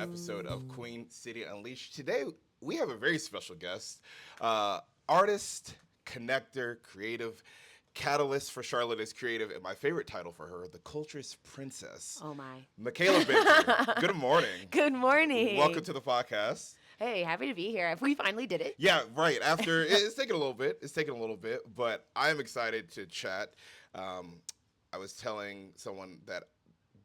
episode of Queen City Unleashed. Today, we have a very special guest, artist, connector, creative, catalyst for Charlotte is creative, and my favorite title for her, the culture's princess. Oh, my. Makayla Binter. Good morning. Good morning. Welcome to the podcast. Hey, happy to be here. We finally did it. Yeah, right. After, it's taken a little bit, but I'm excited to chat. I was telling someone that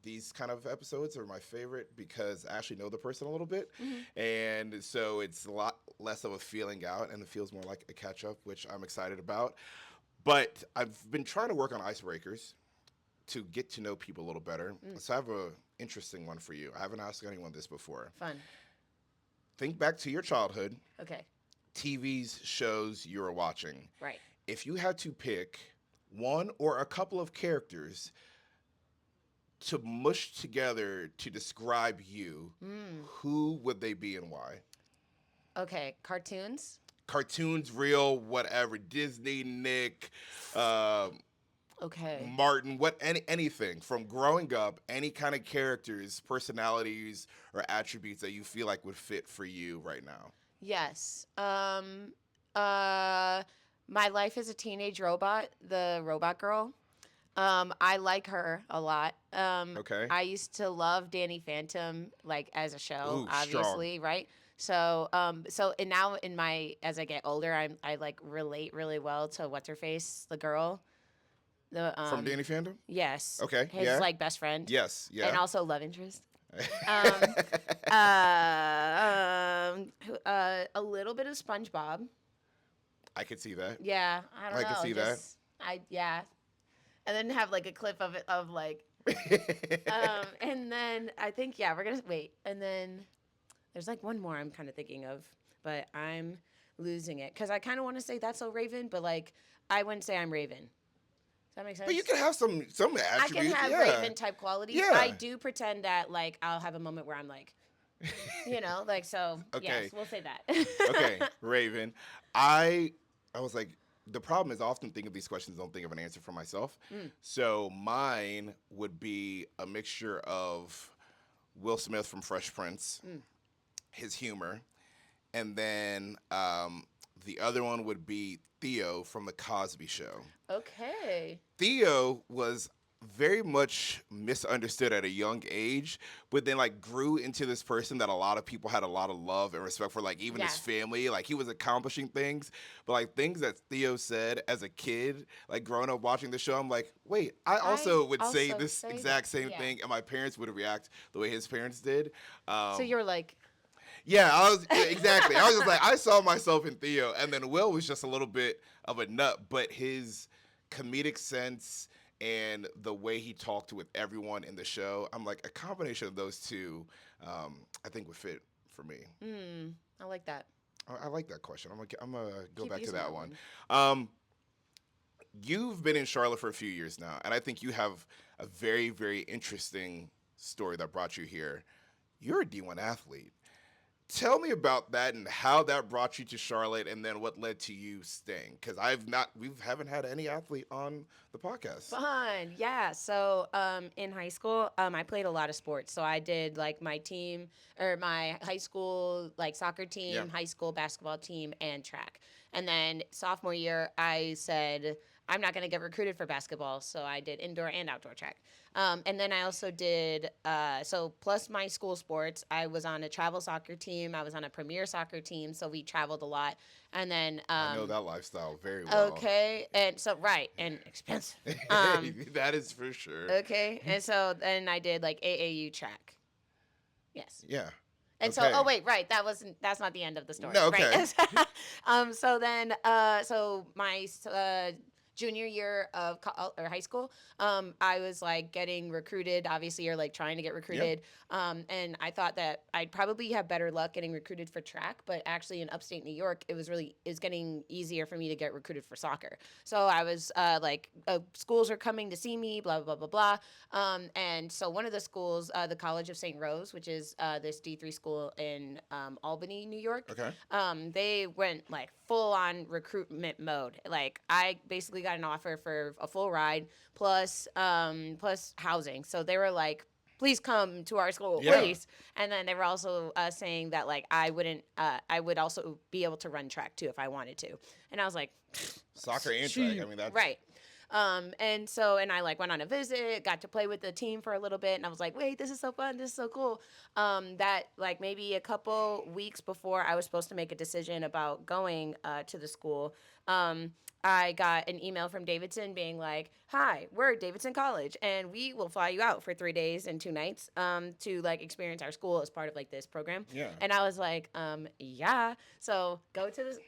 these kind of episodes are my favorite because I actually know the person a little bit. Mm-hmm. And so it's a lot less of a feeling out and it feels more like a catch up, which I'm excited about. But I've been trying to work on icebreakers to get to know people a little better. So I have an interesting one for you. I haven't asked anyone this before. Fun. Think back to your childhood. Okay. TV's shows you were watching. Right. If you had to pick one or a couple of characters to mush together to describe you, who would they be and why? Okay, cartoons. Cartoons, real, whatever, Disney, Nick, Okay. Martin, anything from growing up, any kind of characters, personalities, or attributes that you feel like would fit for you right now. Yes. My life as a teenage robot, the robot girl. I like her a lot. Okay. I used to love Danny Phantom, like as a show, Ooh, obviously, strong. right? So, and now as I get older, I like relate really well to what's her face, the girl, From Danny Phantom? yes, Okay, his yeah. like best friend, Yes, yeah. and also love interest. A little bit of SpongeBob. I could see that. Yeah, I don't know. I can see that. Yeah, and then have like a clip of it of like, and then I think we're gonna wait, and then there's like one more I'm kind of thinking of, but I'm losing it because I kind of want to say That's So Raven, but like I wouldn't say I'm Raven. Does that make sense? But you can have some attributes. I can have Raven type qualities. Yeah. I do pretend that like I'll have a moment where I'm like, like so. Okay. Yes, we'll say that. Okay, Raven. I was like, the problem is I often think of these questions, don't think of an answer for myself. So mine would be a mixture of Will Smith from Fresh Prince, his humor, and then the other one would be Theo from The Cosby Show. Okay. Theo was very much misunderstood at a young age, but then like grew into this person that a lot of people had a lot of love and respect for, like even his family. Like he was accomplishing things, but like things that Theo said as a kid, like growing up watching the show, I'm like, wait, I also would say this exact same thing, and my parents would react the way his parents did. So you're like, yeah, exactly. I was just like, I saw myself in Theo, and then Will was just a little bit of a nut, but his comedic sense and the way he talked with everyone in the show, I'm like, a combination of those two, I think would fit for me. I like that. I like that question. I'm gonna go Keep back to using that that one. You've been in Charlotte for a few years now, and I think you have a very, very interesting story that brought you here. You're a D1 athlete. Tell me about that and how that brought you to Charlotte, and then what led to you staying. Because we haven't had any athlete on the podcast. Fun, yeah. So in high school, I played a lot of sports. So I did like my team or my high school like soccer team, high school basketball team, and track. And then sophomore year, I said I'm not going to get recruited for basketball, so I did indoor and outdoor track. And then I also did, plus my school sports, I was on a travel soccer team. I was on a premier soccer team, so we traveled a lot. And then... I know that lifestyle very well. Okay, and so, right, and expensive. That is for sure. Okay, and so then I did, like, AAU track. Yes. Yeah. And okay. That's not the end of the story. No, okay. Right? So then, my... junior year of high school, I was like getting recruited. Obviously, you're like trying to get recruited, and I thought that I'd probably have better luck getting recruited for track. But actually, in upstate New York, it was getting easier for me to get recruited for soccer. So I was schools are coming to see me, blah blah blah blah blah. And so one of the schools, the College of St. Rose, which is this D3 school in Albany, New York. Okay. They went like full on recruitment mode. Like I basically got an offer for a full ride plus housing. So they were like, please come to our school, Yeah. please. And then they were also saying that like I would also be able to run track too if I wanted to. And I was like, Soccer and track. I mean, that's right. And I like went on a visit, got to play with the team for a little bit, and I was like, wait, this is so fun, this is so cool. That like maybe a couple weeks before I was supposed to make a decision about going to the school, I got an email from Davidson being like, hi, we're at Davidson College, and we will fly you out for 3 days and 2 nights to like experience our school as part of like this program. Yeah. And I was like, yeah. So go to this.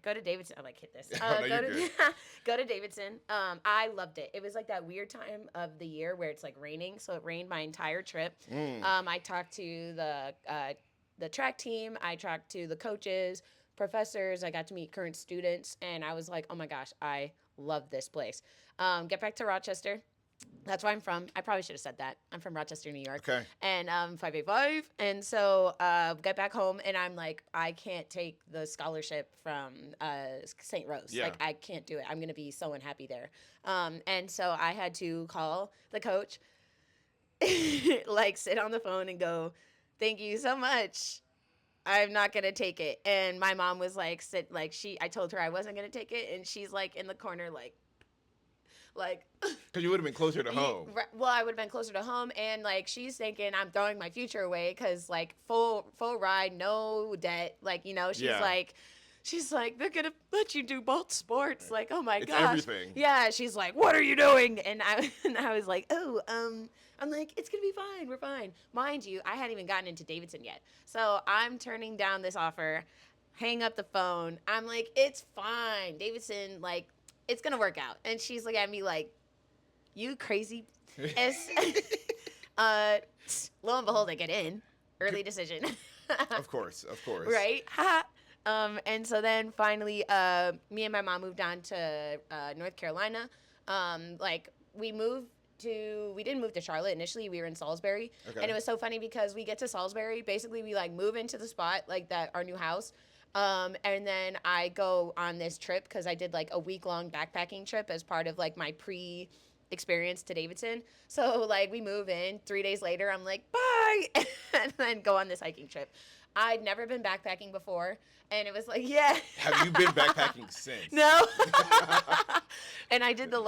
Go to Davidson. I like hit this. No, go you're to good. go to Davidson. I loved it. It was like that weird time of the year where it's like raining, so it rained my entire trip. I talked to the track team. I talked to the coaches, professors. I got to meet current students, and I was like, oh my gosh, I love this place. Get back to Rochester. That's where I'm from. I probably should have said that. I'm from Rochester, New York. Okay. And 585. And so get back home, and I'm like, I can't take the scholarship from St. Rose. Yeah. Like, I can't do it. I'm going to be so unhappy there. And so I had to call the coach, like, sit on the phone and go, thank you so much. I'm not going to take it. And my mom was like, I told her I wasn't going to take it. And she's like in the corner, like, Because you would have been closer to home. well, I would have been closer to home, and like she's thinking I'm throwing my future away because like full ride, no debt, like she's like they're gonna let you do both sports, like oh my It's gosh, everything. yeah. She's like, what are you doing? And I was like, oh I'm like, it's gonna be fine, we're fine. Mind you, I hadn't even gotten into Davidson yet, so I'm turning down this offer. Hang up the phone. I'm like, it's fine, Davidson, like. It's going to work out. And she's looking at me like, you crazy. Lo and behold, I get in. Early decision. Of course. Right? And so then finally, me and my mom moved on to North Carolina. We didn't move to Charlotte initially. We were in Salisbury. Okay. And it was so funny because we get to Salisbury. Basically, we like move into the spot, like our new house. And then I go on this trip because I did like a week-long backpacking trip as part of like my pre-experience to Davidson. So like we move in, 3 days later, I'm like, bye, and then go on this hiking trip. I'd never been backpacking before, and it was like, yeah. Have you been backpacking since? No. And I did the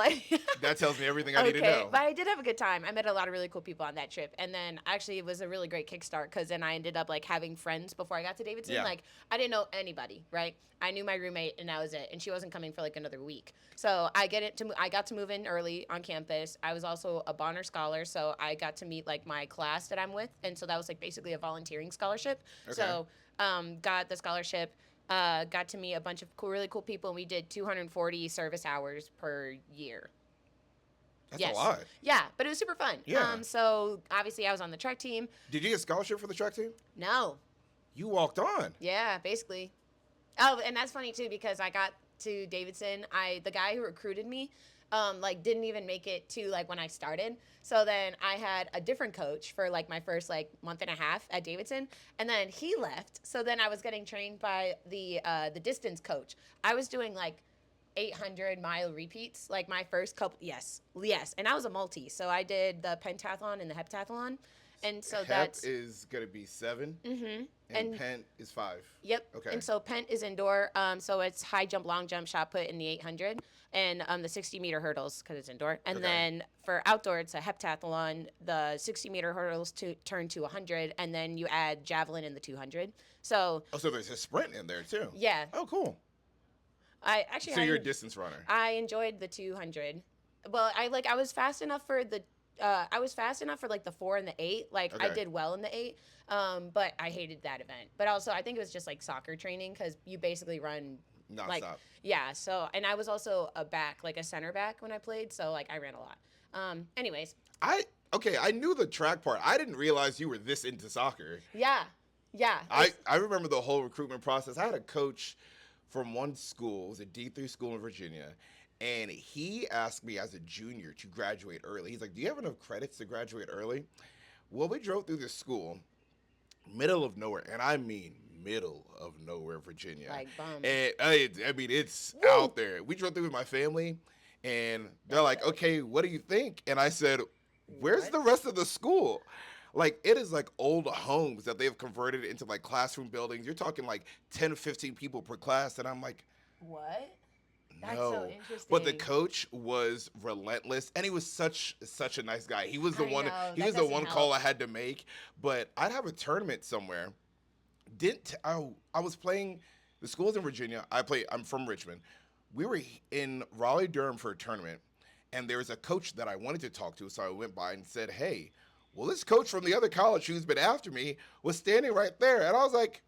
That tells me everything I need to know. But I did have a good time. I met a lot of really cool people on that trip. And then actually it was a really great kickstart because then I ended up like having friends before I got to Davidson. Yeah. Like I didn't know anybody, right? I knew my roommate and that was it. And she wasn't coming for like another week. So I got to move in early on campus. I was also a Bonner scholar, so I got to meet like my class that I'm with. And so that was like basically a volunteering scholarship. Okay. So got the scholarship. Got to meet a bunch of really cool people, and we did 240 service hours per year. That's a lot. Yeah, but it was super fun. Yeah. So obviously I was on the track team. Did you get a scholarship for the track team? No. You walked on. Yeah, basically. Oh, and that's funny too because I got to Davidson. The guy who recruited me, didn't even make it to like when I started. So then I had a different coach for like my first like month and a half at Davidson, and then he left. So then I was getting trained by the distance coach. I was doing like 800-mile repeats, like my first couple. Yes, and I was a multi, so I did the pentathlon and the heptathlon, and so Hep is gonna be 7. Mm-hmm. And pent is 5. Yep. Okay. And so pent is indoor. So it's high jump, long jump, shot put in the 800, and the 60-meter hurdles because it's indoor. And then for outdoor, it's a heptathlon. The 60-meter hurdles turn to 100, and then you add javelin in the 200. So. Oh, so there's a sprint in there too. Yeah. Oh, cool. So you're a distance runner. I enjoyed the 200. Well, I was fast enough for the. I was fast enough for like the 4 and the 8. Like I did well in the 8. But I hated that event. But also I think it was just like soccer training because you basically run nonstop. like yeah. So and I was also a center back when I played. So like I ran a lot. Anyways. I knew the track part. I didn't realize you were this into soccer. Yeah. Yeah. I remember the whole recruitment process. I had a coach from one school, it was a D3 school in Virginia. And he asked me as a junior to graduate early. He's like, do you have enough credits to graduate early? Well, we drove through this school, middle of nowhere, and I mean middle of nowhere, Virginia. Like bum. And it's Woo! out there. We drove through with my family, and they're like, okay, what do you think? And I said, Where's What? the rest of the school? Like it is like old homes that they have converted into like classroom buildings. You're talking like 10 to 15 people per class and I'm like, What? That's so no. But the interesting. coach was relentless and he was such a nice guy. I know He that was the doesn't one help. call I had to make, but I'd have a tournament somewhere. Didn't I was playing the schools in Virginia. I'm from Richmond. We were in Raleigh Durham for a tournament and there was a coach that I wanted to talk to, so I went by and said, "Hey, well, this coach from the other college who's been after me was standing right there." And I was like,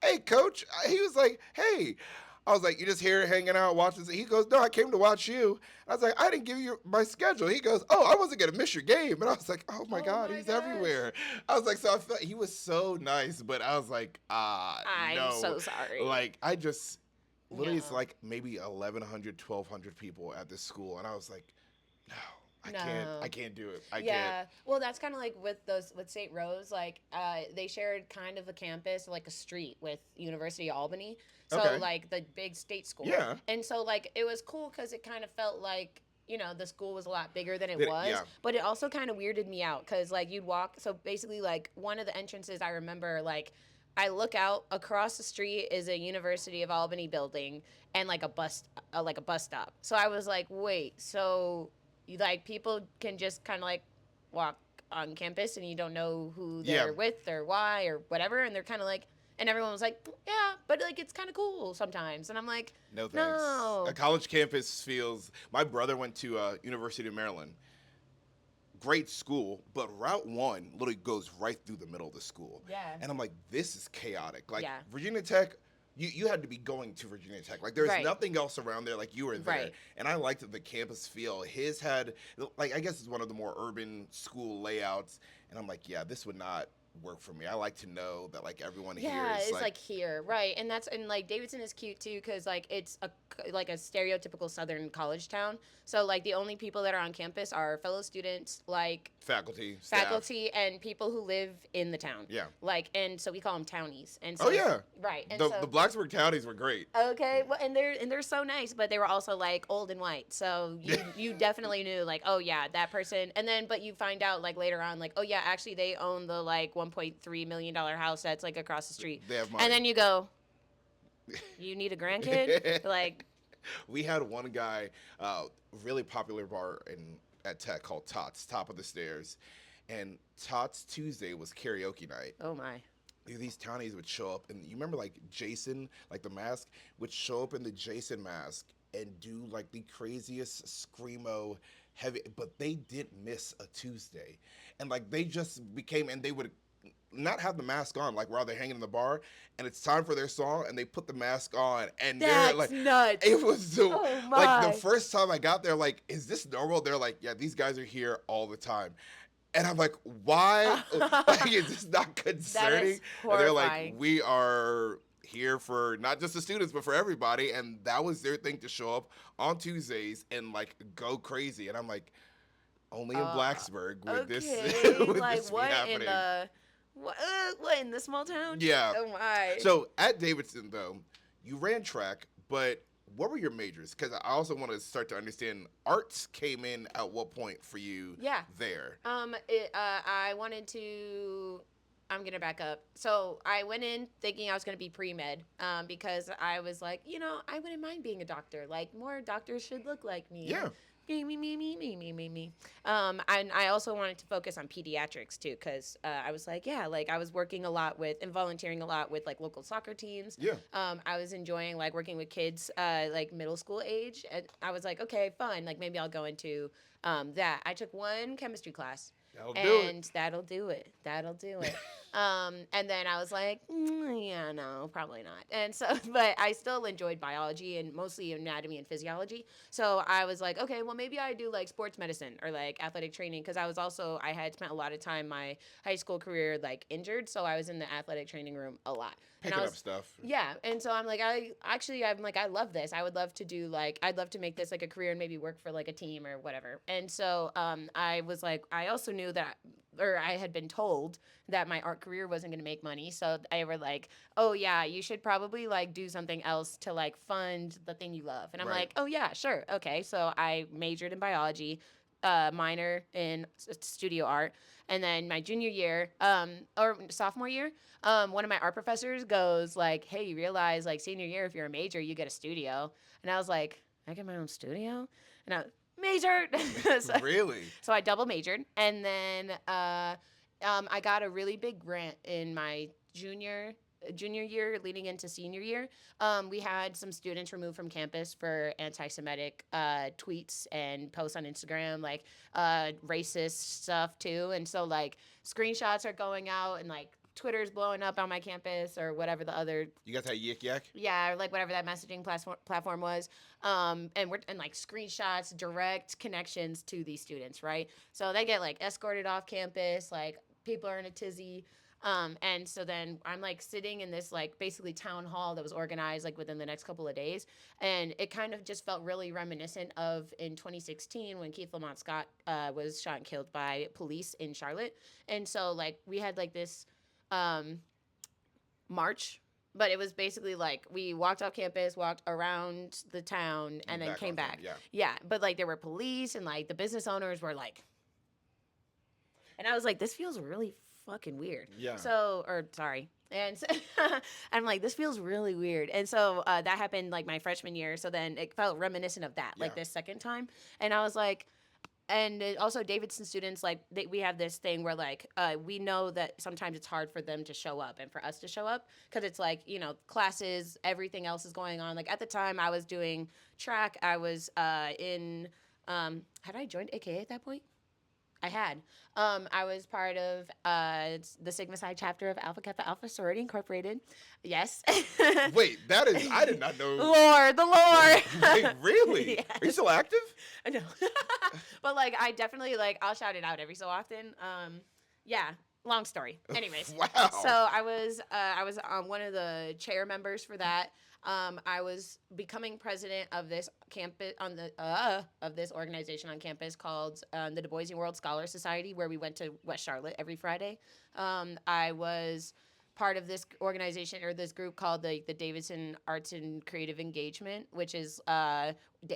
"Hey, coach." He was like, "Hey." I was like, "You just here hanging out watching this?" He goes, "No, I came to watch you." I was like, "I didn't give you my schedule." He goes, "Oh, I wasn't going to miss your game." And I was like, "Oh my Oh God, my he's gosh. everywhere." I was like, so I felt he was so nice, but I was like, I'm no. so sorry. Like, I just, literally, it's No. like maybe 1,100, 1,200 people at this school. And I was like, no, I No. can't do it. I can't. Yeah. Well, that's kind of like with those with St. Rose, like they shared kind of a campus, like a street with University of Albany. So Okay. like the big state school. Yeah. And so like it was cool cuz it kind of felt like the school was a lot bigger than it was, Yeah. but it also kind of weirded me out cuz like you'd walk so basically like one of the entrances I remember like I look out across the street is a University of Albany building and like a bus stop. So I was like, "Wait, so like people can just kind of like walk on campus and you don't know who Yeah. they're with or why or whatever and they're kind of like and everyone was like yeah but like it's kind of cool sometimes and I'm like No thanks. A no. college campus feels. My brother went to University of Maryland. Great school, but Route One literally goes right through the middle of the school, Yeah. and I'm like, this is chaotic. Like Yeah. Virginia Tech, you had to be going to Virginia Tech. Like there's Right. nothing else around there. Like you were there, Right. and I liked the campus feel. His had like I guess it's one of the more urban school layouts, and I'm like, yeah, this would not work for me. I like to know that like everyone here Yeah, is it's like, like here, right? And that's and like Davidson is cute too because like it's like a stereotypical Southern college town. So like the only people that are on campus are fellow students, like faculty, staff. faculty, and people who live in the town. Yeah. Like and so we call them townies. And Oh so yeah. right, and The so Blacksburg townies were great. okay, well, and they're so nice, but they were also like old and white. So you definitely knew like, oh yeah, that person. And then but you find out like later on like, oh yeah, actually they own the like 1.3 million dollar house that's like across the street. They have And money. then you go, you need a grandkid? Like, We had one guy, really popular bar in at Tech called Tots, Top of the Stairs, and Tots Tuesday was karaoke night. oh my. These townies would show up, and you remember like Jason, like the mask, would show up in the Jason mask and do like the craziest screamo heavy, but they didn't miss a Tuesday, and like they just became, and they would not have the mask on, like while they're hanging in the bar, and it's time for their song, and they put the mask on, and they're That's like, nuts. it was so Oh like the my. first time I got there, like, is this normal? They're like, yeah, these guys are here all the time. And I'm like, why? Like, is this not That concerning? is And they're like, horrifying. we are here for not just the students, but for everybody. And that was their thing to show up on Tuesdays and like go crazy. And I'm like, only in Blacksburg would this Okay. would Like this be what in happening? the what in the small town? Yeah. Oh my. So at Davidson though, you ran track, but what were your majors? Because I also want to start to understand arts came in at what point for you Yeah. there? I wanted to. I'm gonna back up. So I went in thinking I was gonna be pre med, because I was like, I wouldn't mind being a doctor. Like more doctors should look like me. Yeah. Me. And I also wanted to focus on pediatrics too, because I was like, yeah, like I was working a lot with and volunteering a lot with like local soccer teams. Yeah. I was enjoying like working with kids, like middle school age, and I was like, okay, fun. Like maybe I'll go into that. I took one chemistry class. That'll do it. And that'll do it. That'll do it. And then I was like, yeah, no, probably not. And so, but I still enjoyed biology and mostly anatomy and physiology. So I was like, okay, well, maybe I do like sports medicine or like athletic training because I had spent a lot of time my high school career like injured. So I was in the athletic training room a lot. And I Picking up was, stuff. yeah, and so I'm like, I'm like, I love this. I would love to do like, I'd love to make this like a career and maybe work for like a team or whatever. And so I was like, I also knew that, or I had been told that my art career wasn't going to make money. So they were like, oh yeah, you should probably like do something else to like fund the thing you love. And I'm Right. like, oh yeah, sure, okay. So I majored in biology. minor in studio art. And then my junior year, or sophomore year, one of my art professors goes like, "Hey, you realize like senior year, if you're a major, you get a studio." And I was like, "I get my own studio?" And I majored. so, Really? so I double majored, and then I got a really big grant in my junior year leading into senior year. We had some students removed from campus for anti-Semitic tweets and posts on Instagram, like racist stuff too. And so like screenshots are going out and like Twitter's blowing up on my campus or whatever the other, You got that yik yak? yeah, or like whatever that messaging platform was. And like screenshots, direct connections to these students, right? So they get like escorted off campus, like people are in a tizzy. And so then I'm like sitting in this like basically town hall that was organized like within the next couple of days. And it kind of just felt really reminiscent of in 2016 when Keith Lamont Scott was shot and killed by police in Charlotte. And so like we had like this um, march, but it was basically like we walked off campus, walked around the town, and then came back. Yeah. Yeah, but like there were police and like the business owners were like, and I was like, this feels really fucking weird. Yeah. So, or sorry. And so, I'm like, this feels really weird. And so that happened like my freshman year. So then it felt reminiscent of that, like Yeah. this second time. And I was like, and also Davidson students, like we have this thing where like we know that sometimes it's hard for them to show up and for us to show up because it's like, you know, classes, everything else is going on. Like at the time I was doing track, I was in had I joined AKA at that point? I had. I was part of the Sigma Psi chapter of Alpha Kappa Alpha Sorority Incorporated. Yes. Wait, that is, I did not know. Lore, the lore. Like, really? Yes. Are you still active? No. But like I definitely like I'll shout it out every so often. Yeah, long story. Anyways. Wow. So I was one of the chair members for that. I was becoming president of this campus of this organization on campus called the Du Boisian World Scholar Society, where we went to West Charlotte every Friday. I was part of this organization or this group called the Davidson Arts and Creative Engagement, which is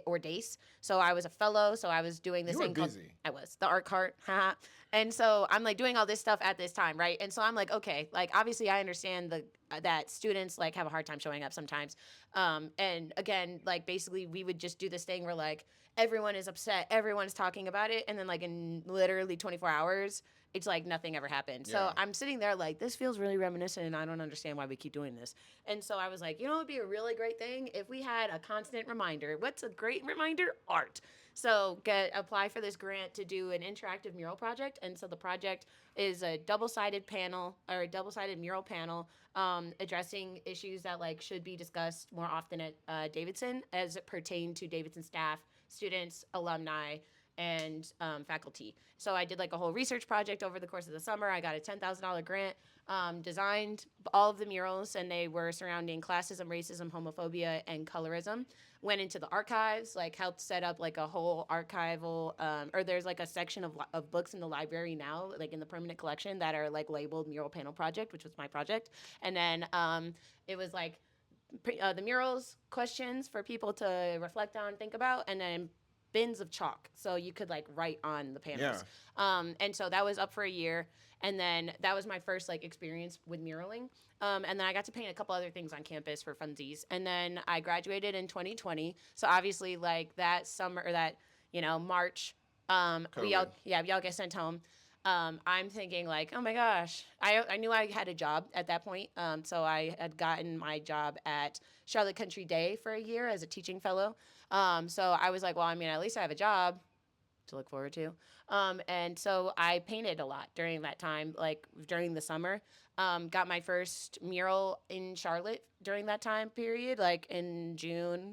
or DACE. So I was a fellow. So I was doing this You were thing called busy. I was the art cart, haha. And so I'm like doing all this stuff at this time, right? And so I'm like, okay, like obviously I understand that students like have a hard time showing up sometimes. And again, like basically we would just do this thing where like everyone is upset, everyone's talking about it, and then like in literally 24 hours, it's like nothing ever happened. Yeah. So I'm sitting there like, this feels really reminiscent and I don't understand why we keep doing this. And so I was like, you know, it would be a really great thing if we had a constant reminder. What's a great reminder? Art. So apply for this grant to do an interactive mural project. And so the project is a double-sided panel or a double-sided mural panel addressing issues that like should be discussed more often at Davidson as it pertain to Davidson staff, students, alumni, and faculty. So I did like a whole research project over the course of the summer. I got a $10,000 grant, designed all of the murals, and they were surrounding classism, racism, homophobia, and colorism. Went into the archives, like helped set up like a whole archival, or there's like a section of books in the library now, like in the permanent collection that are like labeled mural panel project, which was my project. And then it was like the murals, questions for people to reflect on, think about, and then bins of chalk so you could like write on the panels. And so that was up for a year, and then that was my first like experience with muraling. And then I got to paint a couple other things on campus for funsies, and then I graduated in 2020. So obviously like that summer or that March, we all get sent home. I'm thinking like, oh my gosh, I knew I had a job at that point. So I had gotten my job at Charlotte Country Day for a year as a teaching fellow. So I was like, well, I mean, at least I have a job to look forward to. And so I painted a lot during that time, like during the summer. Got my first mural in Charlotte during that time period, like in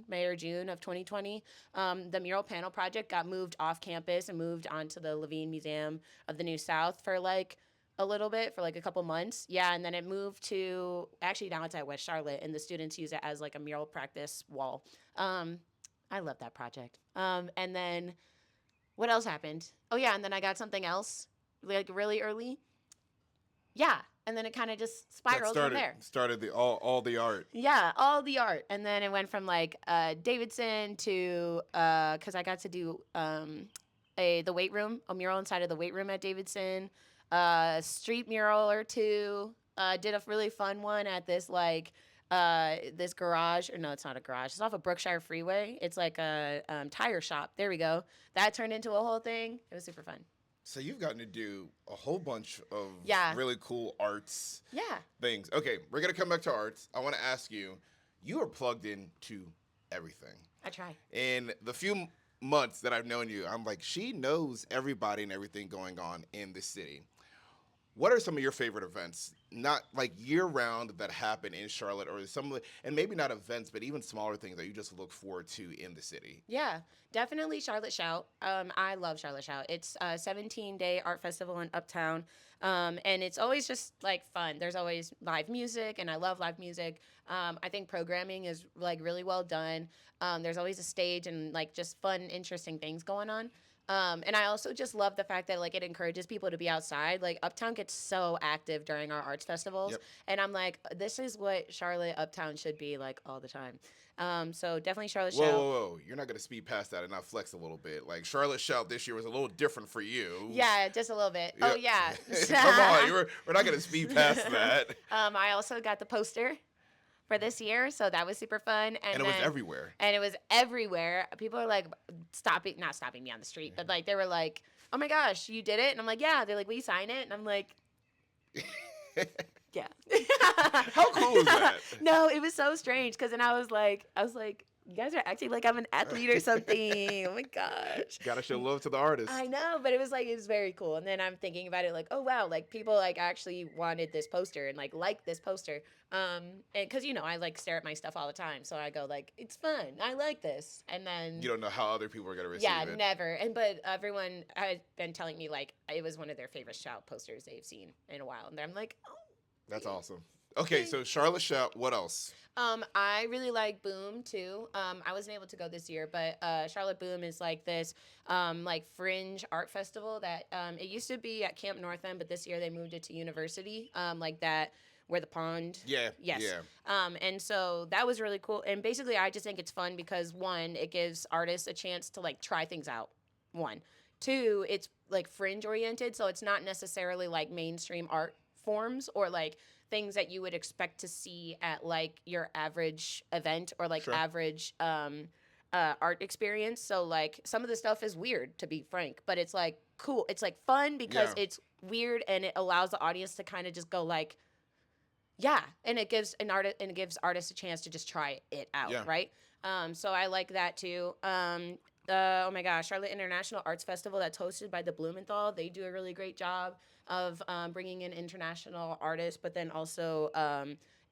May or June of 2020. The mural panel project got moved off campus and moved onto the Levine Museum of the New South for like a little bit, for like a couple months. Yeah, and then it moved to, actually now it's at West Charlotte, and the students use it as like a mural practice wall. I love that project. And then what else happened? Oh yeah, and then I got something else like really early. Yeah, and then it kind of just spiraled from there. Started the all the art. Yeah, all the art, and then it went from like Davidson to because I got to do the weight room, a mural inside of the weight room at Davidson, street mural or two. Did a really fun one at this like this garage, or no, it's not a garage. It's off of Brookshire Freeway. It's like a tire shop. There we go. That turned into a whole thing. It was super fun. So you've gotten to do a whole bunch of Yeah. really cool arts Yeah. things. Okay, we're gonna come back to arts. I want to ask you, you are plugged into everything. I try. In the few months that I've known you, I'm like, she knows everybody and everything going on in the city. What are some of your favorite events, not like year round, that happen in Charlotte, or some of the, and maybe not events, but even smaller things that you just look forward to in the city? Yeah, definitely Charlotte Shout. I love Charlotte Shout. It's a 17-day art festival in Uptown, and it's always just like fun. There's always live music, and I love live music. I think programming is like really well done. There's always a stage and like just fun, interesting things going on. And I also just love the fact that like it encourages people to be outside. Like Uptown gets so active during our arts festivals, Yep. and I'm like, this is what Charlotte Uptown should be like all the time. So definitely Charlotte Whoa, Shout. whoa, whoa! You're not gonna speed past that and not flex a little bit. Like Charlotte Shout this year was a little different for you. Yeah, just a little bit. Oh yeah. Come on, we're not gonna speed past that. I also got the poster for this year, so that was super fun. And it was everywhere. And it was everywhere. People are like not stopping me on the street, but like they were like, "Oh my gosh, you did it!" And I'm like, "Yeah." They're like, "Will you sign it?" And I'm like, "Yeah." How cool is that? No, it was so strange because then I was like, you guys are acting like I'm an athlete or something. Oh my gosh. Gotta show love to the artist. I know, but it was very cool. And then I'm thinking about it like, oh wow, like people like actually wanted this poster and like this poster. And because I like stare at my stuff all the time, so I go like, it's fun. I like this, and then You don't know how other people are gonna receive yeah, it. never. And but everyone had been telling me like it was one of their favorite Shout posters they've seen in a while, and I'm like, oh. That's awesome. Okay, so Charlotte Shout, what else? I really like Boom too. I wasn't able to go this year, but Charlotte Boom is like this like fringe art festival that it used to be at Camp North End, but this year they moved it to University, like that where the pond. Yeah. Yes. Yeah. And so that was really cool. And basically, I just think it's fun because one, it gives artists a chance to like try things out. One, two, it's like fringe oriented, so it's not necessarily like mainstream art forms or like things that you would expect to see at like your average event or like Sure. average art experience. So like some of the stuff is weird, to be frank, but it's like cool. It's like fun because Yeah. it's weird and it allows the audience to kind of just go like, yeah, and it gives artists a chance to just try it out, Yeah. right? So I like that too. Oh my gosh, Charlotte International Arts Festival that's hosted by the Blumenthal. They do a really great job of bringing in international artists, but then also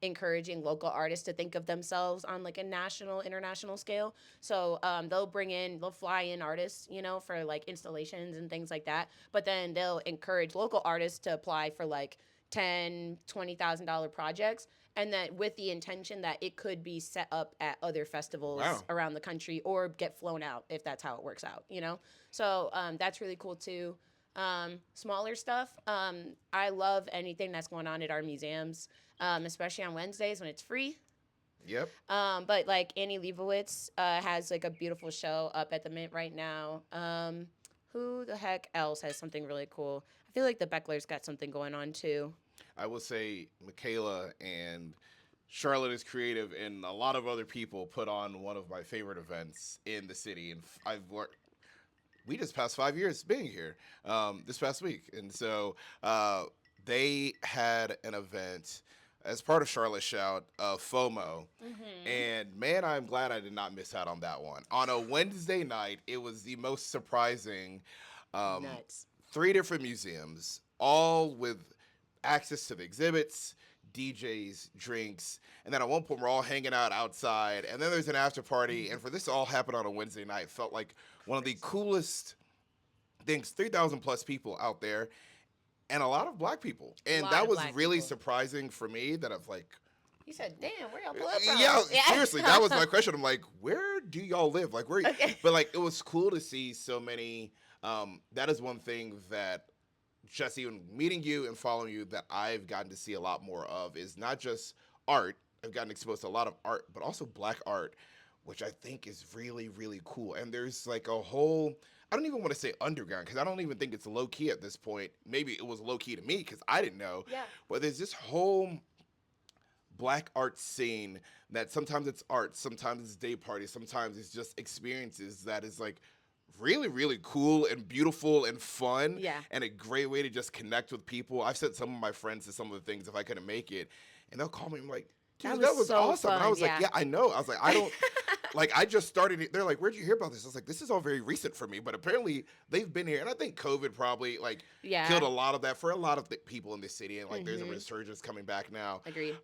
encouraging local artists to think of themselves on like a national, international scale. So they'll fly in artists, for like installations and things like that. But then they'll encourage local artists to apply for like $10,000, $20,000 projects, and that with the intention that it could be set up at other festivals Wow. around the country or get flown out if that's how it works out. So that's really cool too. Smaller stuff. I love anything that's going on at our museums, especially on Wednesdays when it's free. Yep. But like Annie Leibovitz has like a beautiful show up at the Mint right now. Who the heck else has something really cool? I feel like the Beckler's got something going on too. I will say Makayla and Charlotte is Creative and a lot of other people put on one of my favorite events in the city. And I've worked. We just passed 5 years being here this past week. And so they had an event as part of Charlotte Shout, FOMO. Mm-hmm. And man, I'm glad I did not miss out on that one. On a Wednesday night, it was the most surprising. Nuts. 3 different museums, all with access to the exhibits, DJs, drinks, and then at one point we're all hanging out outside, and then there's an after party, and for this to all happen on a Wednesday night felt like one of the coolest things. 3,000 plus people out there, and a lot of black people, and Lot that of was black really people. surprising for me. That I've like, You said, "Damn, where y'all pull up from?" yeah, seriously, that was my question. I'm like, where do y'all live? Like, where? Okay. But like, it was cool to see so many. That is one thing that just even meeting you and following you that I've gotten to see a lot more of is not just art. I've gotten exposed to a lot of art, but also black art, which I think is really, really cool. And there's like a whole, I don't even want to say underground because I don't even think it's low key at this point. Maybe it was low key to me because I didn't know. Yeah. But there's this whole black art scene that sometimes it's art, sometimes it's day parties, sometimes it's just experiences that is like really, really cool and beautiful and fun Yeah. and a great way to just connect with people. I've sent some of my friends to some of the things if I couldn't make it, and they'll call me. I'm like, That dude, was that was so awesome. And I fun, was like, yeah. yeah, I know. I was like, I don't. Like I just started it. They're like, "Where'd you hear about this?" I was like, "This is all very recent for me." But apparently, they've been here, and I think COVID probably like killed Yeah. a lot of that for a lot of the people in the city. And like, there's a Mhm. resurgence coming back now. Agreed.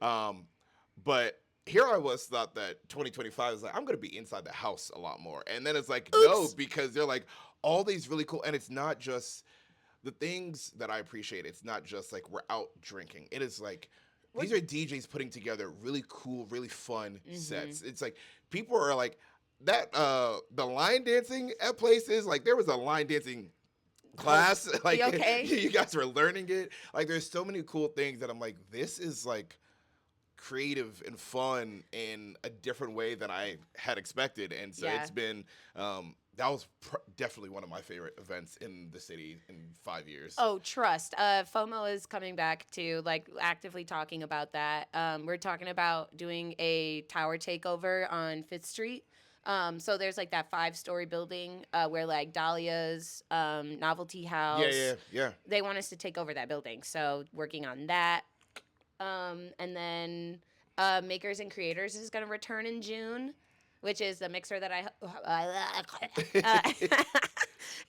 But here I was thought that 2025 is like I'm gonna be inside the house a lot more, and then it's like no, Oops. because they're like all these really cool, and it's not just the things that I appreciate. It's not just like we're out drinking. It is like We're these are DJs putting together really cool, really fun Mhm. sets. It's like people are like that. The line dancing at places like there was a line dancing Oh, class. you Like okay? you guys were learning it. Like there's so many cool things that I'm like this is like creative and fun in a different way than I had expected. And so Yeah. it's been that was definitely one of my favorite events in the city in 5 years. Oh, trust. FOMO is coming back to like actively talking about that. We're talking about doing a tower takeover on Fifth Street. So there's like that 5-story building where like Dahlia's novelty Yeah, yeah, house. yeah. They want us to take over that building. So working on that. And then Makers and Creators is going to return in June, which is the mixer that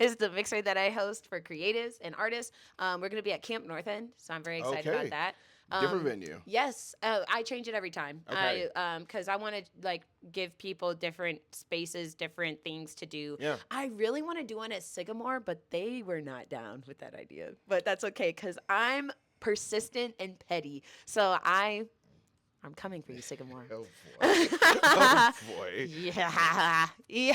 is the mixer that I host for creatives and artists. We're going to be at Camp North End, so I'm very excited about Okay. that. Different venue. Yes, I change it every time. Okay. Because I want to like give people different spaces, different things to do. Yeah. I really want to do one at Sycamore, but they were not down with that idea. But that's okay because I'm persistent and petty. So I'm coming for you, Sycamore. Oh boy. Oh boy. Yeah, yeah.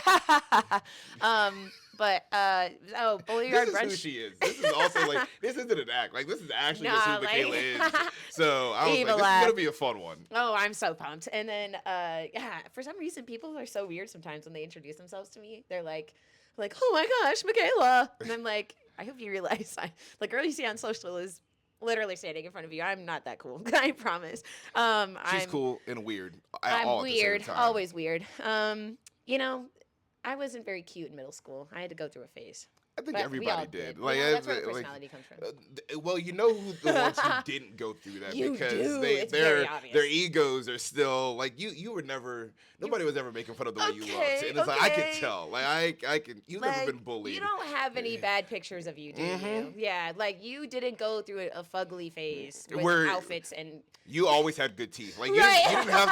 But oh, This Bullyard is who Brunch. she is. This is also like this isn't an act. Like this is actually just who Nah, like- Makayla is. So I was Evil like, this is laugh. gonna be a fun one. Oh, I'm so pumped. And then yeah, for some reason people are so weird sometimes when they introduce themselves to me. They're like, "Oh my gosh, Makayla." And I'm like, "I hope you realize the girl you see on social is literally standing in front of you. I'm not that cool. I promise." She's I'm cool and weird. I'm All at the same weird, time. always weird. You know, I wasn't very cute in middle school. I had to go through a phase. I think But we everybody all did. You Like, know, that's where the like, personality comes from. well, you know who the ones who didn't go through that You because do. they It's very their obvious. their egos are still like you were never nobody was ever making fun of the way you looked, Okay, and it's like I could okay. tell like I can you've never been bullied. You don't have any bad pictures of you, do you? Mhm. Yeah, like you didn't go through a fugly phase with Where- outfits and You always had good teeth. Like Right.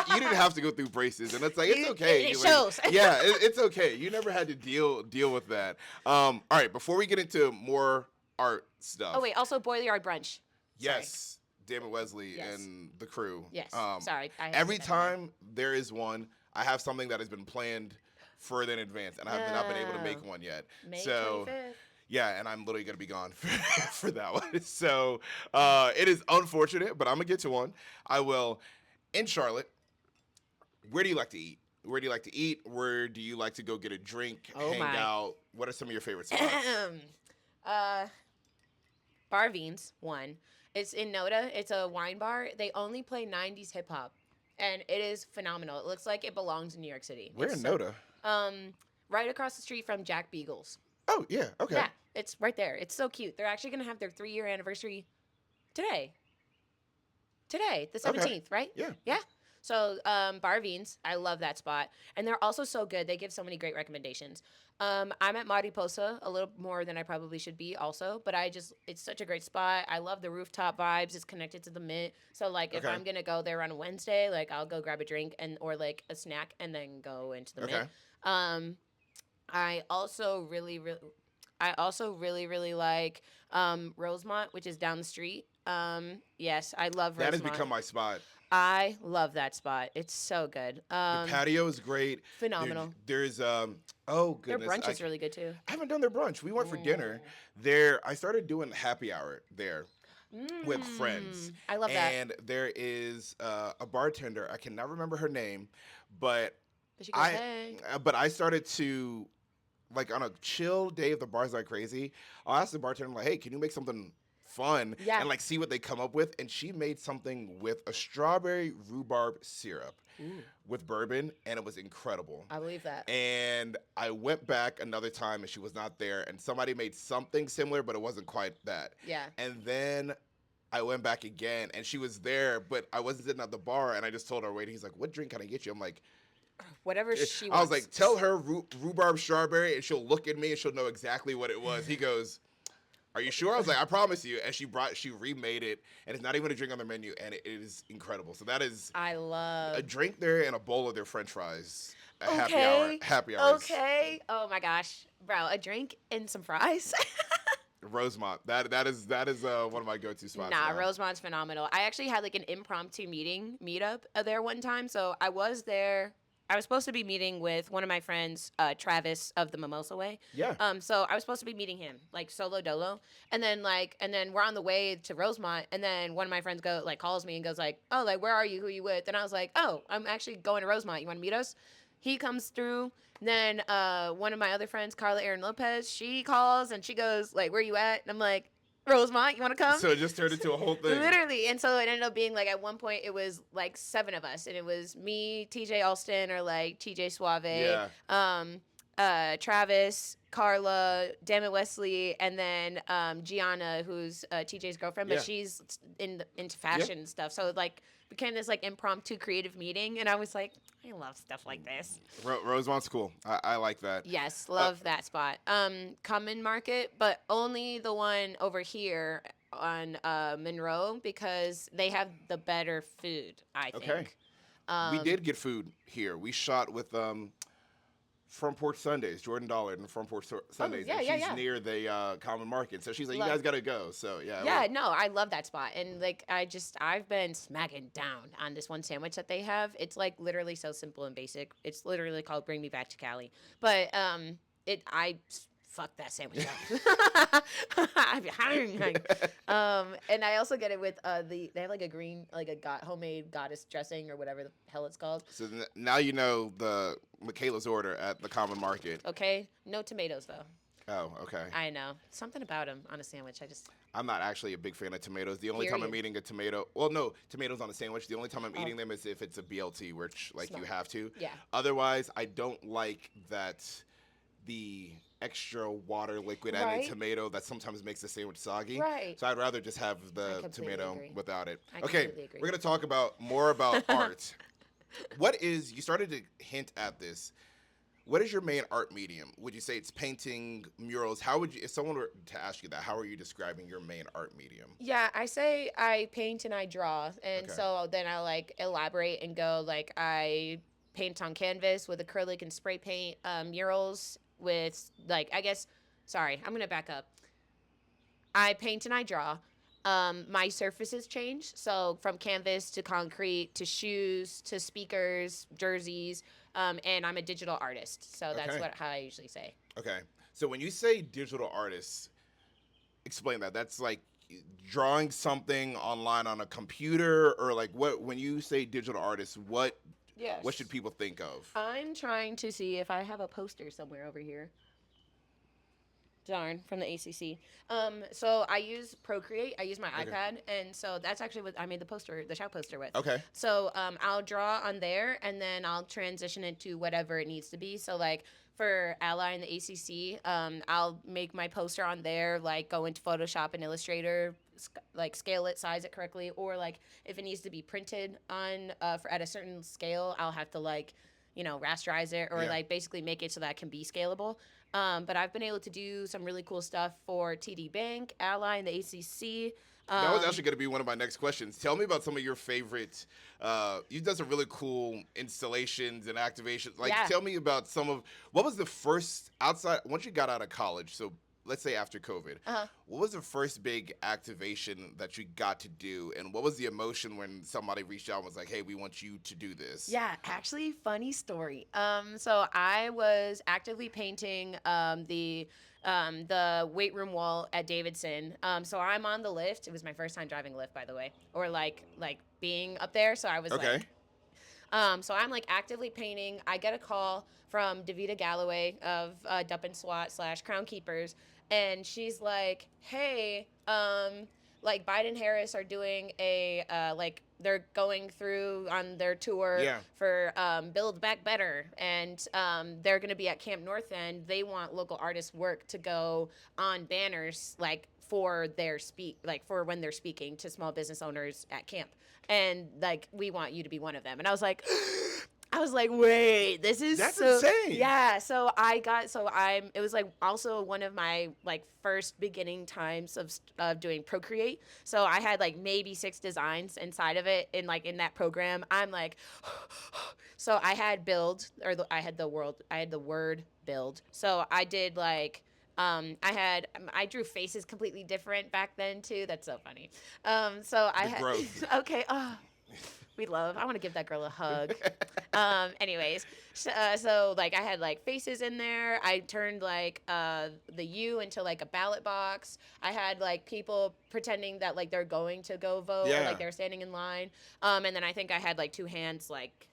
you didn't have to go through braces, and it's like it's You- okay. it Like, shows. yeah, it's okay. You never had to deal with that. All right, before we get into more art stuff. oh wait, also Boilyard Brunch. Yes, David Wesley Yes. and the crew. Yes. Um, Sorry. I had Every to say that. time there is one, I have something that has been planned further in advance, and I have not been able to make Oh. one yet. May So 25th. yeah, and I'm literally gonna be gone for that one. So it is unfortunate, but I'm gonna get to one. I will. In Charlotte, where do you like to eat? Where do you like to eat? Where do you like to go get a drink, Oh hang my. out? What are some of your favorite spots? Barveen's one. It's in Noda. It's a wine bar. They only play 90s hip hop. And it is phenomenal. It looks like it belongs in New York City. Where It's in so- Noda? Right across the street from Jack Beagles. Oh yeah, okay. Yeah, it's right there. It's so cute. They're actually going to have their 3-year anniversary today. Today, the 17th, right? Yeah. Yeah. So, Barveen's, I love that spot. And they're also so good. They give so many great recommendations. I'm at Mariposa a little more than I probably should be also, but it's such a great spot. I love the rooftop vibes. It's connected to the Mint. So, like, if Okay. I'm going to go there on a Wednesday, like, I'll go grab a drink or, like, a snack and then go into the Okay. Mint. I also really like Rosemont, which is down the street. Yes, I love Rosemont. That has become my spot. I love that spot. It's so good. The patio is great. Phenomenal. There's oh Their goodness. brunch is really good too. I haven't done their brunch. We went for dinner. I started doing happy hour there with friends. I love that. And there is a bartender. I cannot remember her name, but But she goes, hey. but I started to like on a chill day if the bar's like crazy, I'll ask the bartender, I'm like, hey, can you make something fun Yeah. and like see what they come up with? And she made something with a strawberry rhubarb syrup Ooh, with bourbon, and it was incredible. I believe that. And I went back another time and she was not there, and somebody made something similar, but it wasn't quite that. Yeah. And then I went back again and she was there, but I wasn't sitting at the bar, and I just told her, wait, he's like, what drink can I get you? I'm like, Whatever she I was wants. like, tell her rhubarb strawberry, and she'll look at me and she'll know exactly what it was. He goes, are you sure? I was like, I promise you. And she remade it, and it's not even a drink on the menu, and it is incredible. So that is I a love. drink there and a bowl of their French fries. A happy hour, Okay. happy hours. Okay. Oh my gosh, bro, a drink and some fries. Rosemont. That is one of my go-to spots. Nah, Now. Rosemont's phenomenal. I actually had like an impromptu meetup there one time. So I was there. I was supposed to be meeting with one of my friends, Travis of the Mimosa Way. Yeah. So I was supposed to be meeting him, like solo dolo, and then we're on the way to Rosemont, and then one of my friends calls me and goes like, oh, like where are you? Who are you with? And I was like, oh, I'm actually going to Rosemont. You want to meet us? He comes through. Then one of my other friends, Carla Erin Lopez, she calls and she goes like, where you at? And I'm like, Rosemont, you want to come? So it just turned into a whole thing. Literally. And so it ended up being like at one point it was like 7 of us, and it was me, TJ Alston, or like TJ Suave, Yeah. Travis, Carla, Dammit Wesley, and then Gianna, who's TJ's girlfriend, but Yeah. she's into fashion and stuff. So it like became this like impromptu creative meeting, and I was like, I love stuff like this. Rosemont's cool. I like that. Yes, love that spot. Common Market, but only the one over here on Monroe, because they have the better food, I think. Okay. We did get food here. We shot with Front Porch Sundays, Jordan Dollard and Front Porch Sundays. yeah, and yeah, she's yeah. near the Common Market. So she's like, Love- you guys got to go. So yeah. Yeah, no, I love that spot. And like I've been smacking down on this one sandwich that they have. It's like literally so simple and basic. It's literally called Bring Me Back to Cali. But I fuck that sandwich up. And I also get it with they have like a green, like a homemade goddess dressing or whatever the hell it's called. So now you know the Makayla's order at the Common Market. Okay, no tomatoes though. Oh, okay. I know something about them on a sandwich. I'm not actually a big fan of tomatoes. The only time I'm Period. eating a tomato, well, no, tomatoes on a sandwich. The only time I'm eating them is if it's a BLT, which like you Smart. have to. Yeah. Otherwise, I don't like that the extra water liquid added Right. tomato that sometimes makes the sandwich soggy. Right. So I'd rather just have I the completely tomato agree. without it. I Okay, completely agree. we're gonna talk about more about art. What is you started to hint at this? What is your main art medium? Would you say it's painting, murals? How would you, if someone were to ask you that, how are you describing your main art medium? Yeah, I say I paint and I draw, and Okay. so then I like elaborate and go like I paint on canvas with acrylic and spray paint, murals with like sorry, I'm gonna back up. I paint and I draw. My surfaces change, so from canvas to concrete to shoes to speakers, jerseys, and I'm a digital artist, so that's Okay. how I usually say. Okay. So when you say digital artists, explain that. That's like drawing something online on a computer, or like what when you say digital artists, Yes. what should people think of? I'm trying to see if I have a poster somewhere over here. Darn, from the ACC. So I use Procreate. I use my Okay. iPad, and so that's actually what I made the shout poster with. Okay. So I'll draw on there, and then I'll transition it to whatever it needs to be. So like for Ally and the ACC, I'll make my poster on there, like go into Photoshop and Illustrator, like scale it, size it correctly, or like if it needs to be printed on for at a certain scale, I'll have to like rasterize it or Yeah. like basically make it so that it can be scalable. But I've been able to do some really cool stuff for TD Bank, Ally, and the ACC. That was actually going to be one of my next questions. Tell me about some of your favorite. You've done some really cool installations and activations. Like, Yeah. tell me about some of what was the first outside once you got out of college. So let's say after COVID, what was the first big activation that you got to do, and what was the emotion when somebody reached out and was like, "Hey, we want you to do this"? Yeah, actually, funny story. So I was actively painting the weight room wall at Davidson. So I'm on the lift. It was my first time driving a lift, by the way, or like being up there. So I was Okay. like, So I'm like actively painting. I get a call from Davita Galloway of Dup and SWAT / Crown Keepers, and she's like, "Hey, like Biden Harris are doing a like they're going through on their tour Yeah. for Build Back Better, and they're going to be at Camp North End. They want local artists' work to go on banners like for their for when they're speaking to small business owners at camp, and like we want you to be one of them." And I was like I was like, wait, this is That's so insane. yeah. So I got so I'm. It was like also one of my like first beginning times of doing Procreate. So I had like maybe 6 designs inside of it, and like in that program, I'm like, so I had build I had the word build. So I did like. I drew faces completely different back then too. That's so funny. So I The had growth. okay. I want to give that girl a hug. Anyways, so like I had like faces in there. I turned like the U into like a ballot box. I had like people pretending that like they're going to go vote or Yeah. like they're standing in line. And then I think I had like 2 hands like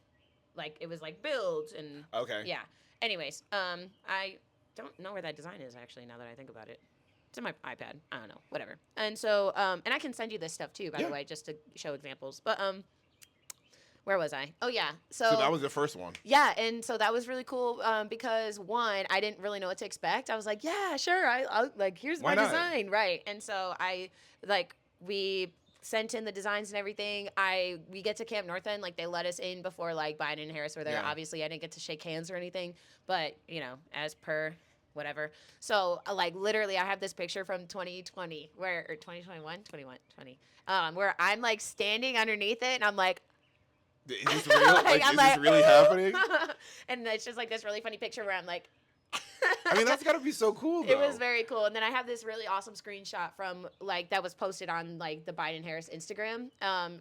it was like build and Okay. yeah. Anyways, I don't know where that design is actually now that I think about it. It's in my iPad. I don't know. Whatever. And so and I can send you this stuff too, by Yeah. the way, just to show examples. But where was I? Oh yeah. So that was the first one. Yeah, and so that was really cool because one, I didn't really know what to expect. I was like, yeah, sure, I'll like here's Why my not? design, right? And so I like we sent in the designs and everything. We get to Camp North End, like they let us in before like Biden and Harris were there. Yeah. Obviously, I didn't get to shake hands or anything, but you know, as per whatever. So like literally, I have this picture from 2020 or 2021, 21, 20, where I'm like standing underneath it, and I'm like. Is this real? Like, Like, I'm is like, this really happening? and it's just like this really funny picture where I'm like, I mean, that's got to be so cool, though. it was very cool. And then I have this really awesome screenshot from like that was posted on like the Biden Harris Instagram,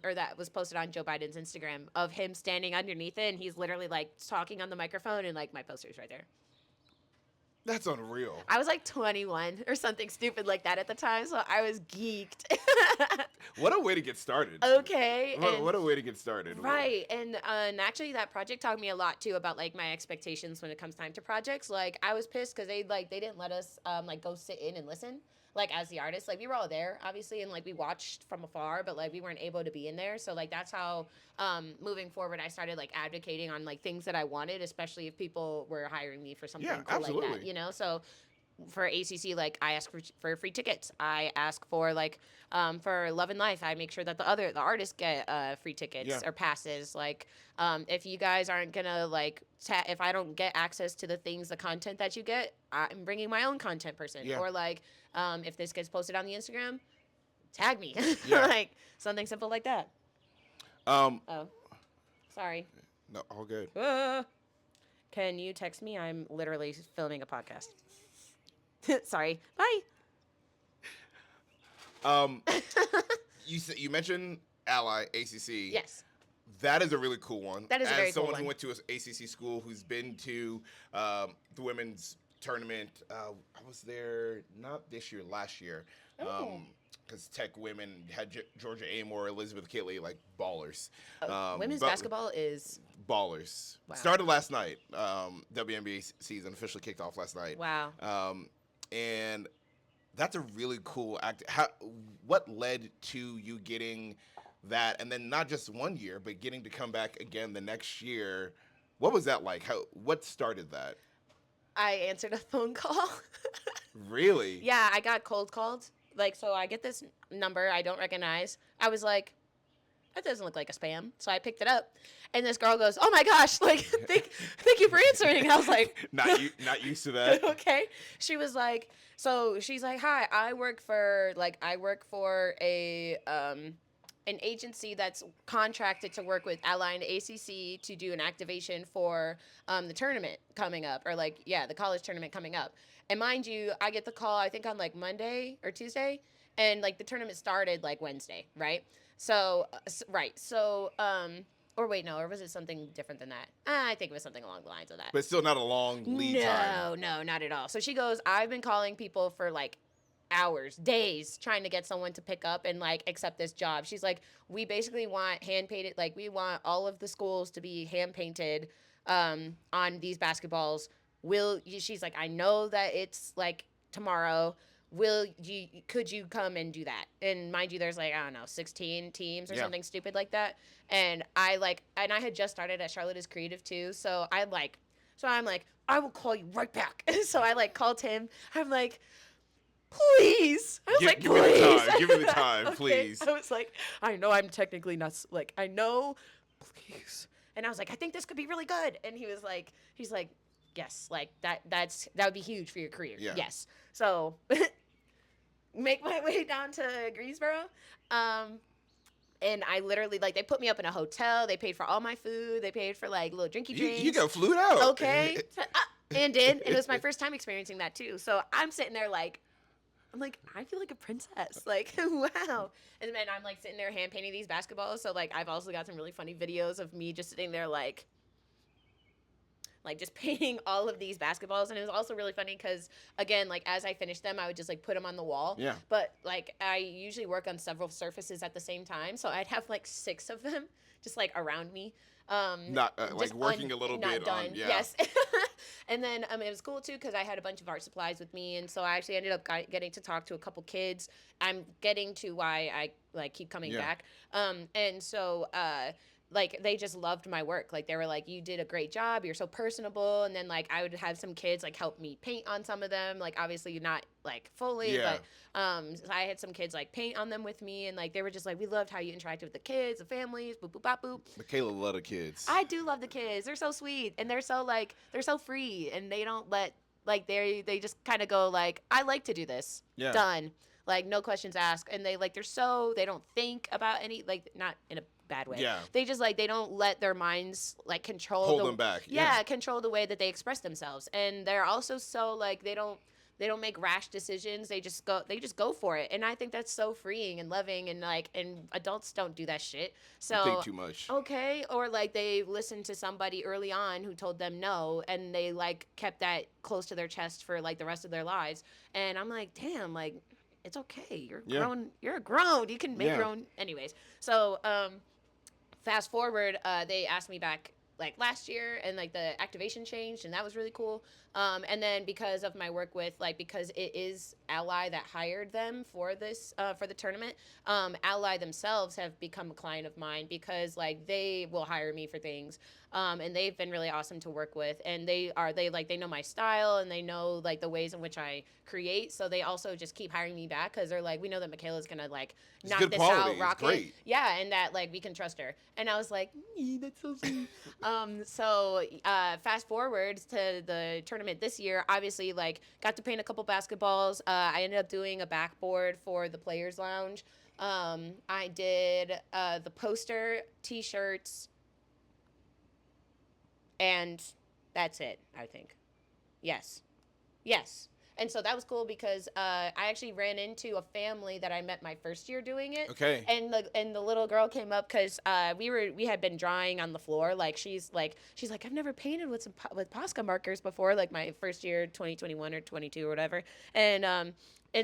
or that was posted on Joe Biden's Instagram of him standing underneath it, and he's literally like talking on the microphone, and like my poster's right there. That's unreal. I was like 21 or something stupid like that at the time, so I was geeked. What a way to get started. Okay. What a way to get started. Right. And actually that project taught me a lot too about like my expectations when it comes time to projects. Like I was pissed because they didn't let us like go sit in and listen. Like as the artist, like we were all there obviously, and like we watched from afar, but like we weren't able to be in there. So like that's how moving forward I started like advocating on like things that I wanted, especially if people were hiring me for something Yeah, cool like that, absolutely. you know. So for ACC, like I ask for free tickets. I ask for like for Love and Life. I make sure that the artists get free tickets Yeah. or passes. Like if you guys aren't gonna like if I don't get access to the content that you get, I'm bringing my own content person. Yeah. Or like if this gets posted on the Instagram, tag me. Yeah. Like something simple like that. Um, Oh, sorry. no, all good. Can you text me? I'm literally filming a podcast. Sorry. Bye. You mentioned Ally ACC. Yes. That is a really cool one. That is a very As cool someone who one. went to an ACC school, who's been to the women's tournament, I was there not this year, last year. Oh. Because Tech women had Georgia Amore, Elizabeth Kitley, like ballers. Women's but- basketball is Ballers. Wow. Started last night. WNBA season officially kicked off last night. wow. And that's a really cool act. What led to you getting that, and then not just one year, but getting to come back again the next year? What was that like? What started that? I answered a phone call. Really? Yeah, I got cold called. Like, so I get this number I don't recognize. I was like, that doesn't look like a spam. So I picked it up, and this girl goes, "Oh my gosh, like, thank you for answering." And I was like, not used to that. Okay. She was like, so she's like, "Hi, I work for a an agency that's contracted to work with Ally and ACC to do an activation for the tournament coming up, or like the college tournament coming up." And mind you, I get the call I think on like Monday or Tuesday, and like the tournament started like Wednesday, right? So or wait, no, or was it something different than that? I think it was something along the lines of that. But still not a long lead time. No, not at all. So she goes, "I've been calling people for like hours, days trying to get someone to pick up and like accept this job. She's like, we basically want hand painted, like we want all of the schools to be hand painted on these basketballs. She's like, I know that it's like tomorrow. Could you come and do that? And mind you, there's like, I don't know, 16 teams or Yeah. something stupid like that. And I had just started at Charlotte as creative too. I'm like, I will call you right back. So I like called him. I'm like, please. I was like, Give me the please. time. Give me the time, Okay. please. I was like, I know I'm technically not, like, I know, please. And I was like, I think this could be really good. And he's like, yes, like that would be huge for your career. Yeah. Yes. So make my way down to Greensboro. And I literally, like, they put me up in a hotel. They paid for all my food. They paid for, like, little drinky drinks. You got flued out. Okay. And it was my first time experiencing that, too. So I'm sitting there, like, I'm like, I feel like a princess. Like, wow. And then I'm, like, sitting there hand painting these basketballs. So, like, I've also got some really funny videos of me just sitting there, like just painting all of these basketballs. And it was also really funny because, again, like as I finished them, I would just like put them on the wall. Yeah. But like I usually work on several surfaces at the same time, so I'd have like 6 of them just like around me. Not like working a little bit done. on. Yeah. Yes. And then it was cool too because I had a bunch of art supplies with me, and so I actually ended up getting to talk to a couple kids. I'm getting to why I like keep coming back. And so like they just loved my work. Like they were like, you did a great job, you're so personable. And then like I would have some kids like help me paint on some of them, like obviously not like fully, but so I had some kids like paint on them with me, and like they were just like, we loved how you interacted with the kids, the families, boop boop bop boop. Makayla loved the kids. I do love the kids. They're so sweet, and they're so free, and they don't let like they just kind of go like, I like to do this. Yeah. Done. Like no questions asked. And they they don't think about any, like not in a bad way. Yeah. They just like they don't let their minds like control Hold them back. Yeah, control the way that they express themselves. And they're also so like they don't make rash decisions. They just go for it. And I think that's so freeing and loving, and like and adults don't do that shit. So You think too much. Okay, or like they listened to somebody early on who told them no, and they like kept that close to their chest for like the rest of their lives. And I'm like, damn, like it's okay. You're grown. You're grown. You can make your own. Anyways, so fast forward, they asked me back like last year, and like the activation changed, and that was really cool. And then because of my work with because it is Ally that hired them for this for the tournament, Ally themselves have become a client of mine because like they will hire me for things. And they've been really awesome to work with, and they know my style, and they know like the ways in which I create, so they also just keep hiring me back because they're like, we know that Makayla's gonna like knock this out, rock it, yeah, and that like we can trust her. And I was like, that's so sweet. So fast forward to the tournament this year, obviously like got to paint a couple basketballs. I ended up doing a backboard for the players lounge. I did the poster, t-shirts, and that's it, I think. Yes. And so that was cool because I actually ran into a family that I met my first year doing it. Okay. And the little girl came up because we had been drawing on the floor. Like she's like I've never painted with Posca markers before. Like my first year, 2021 or 22 or whatever. And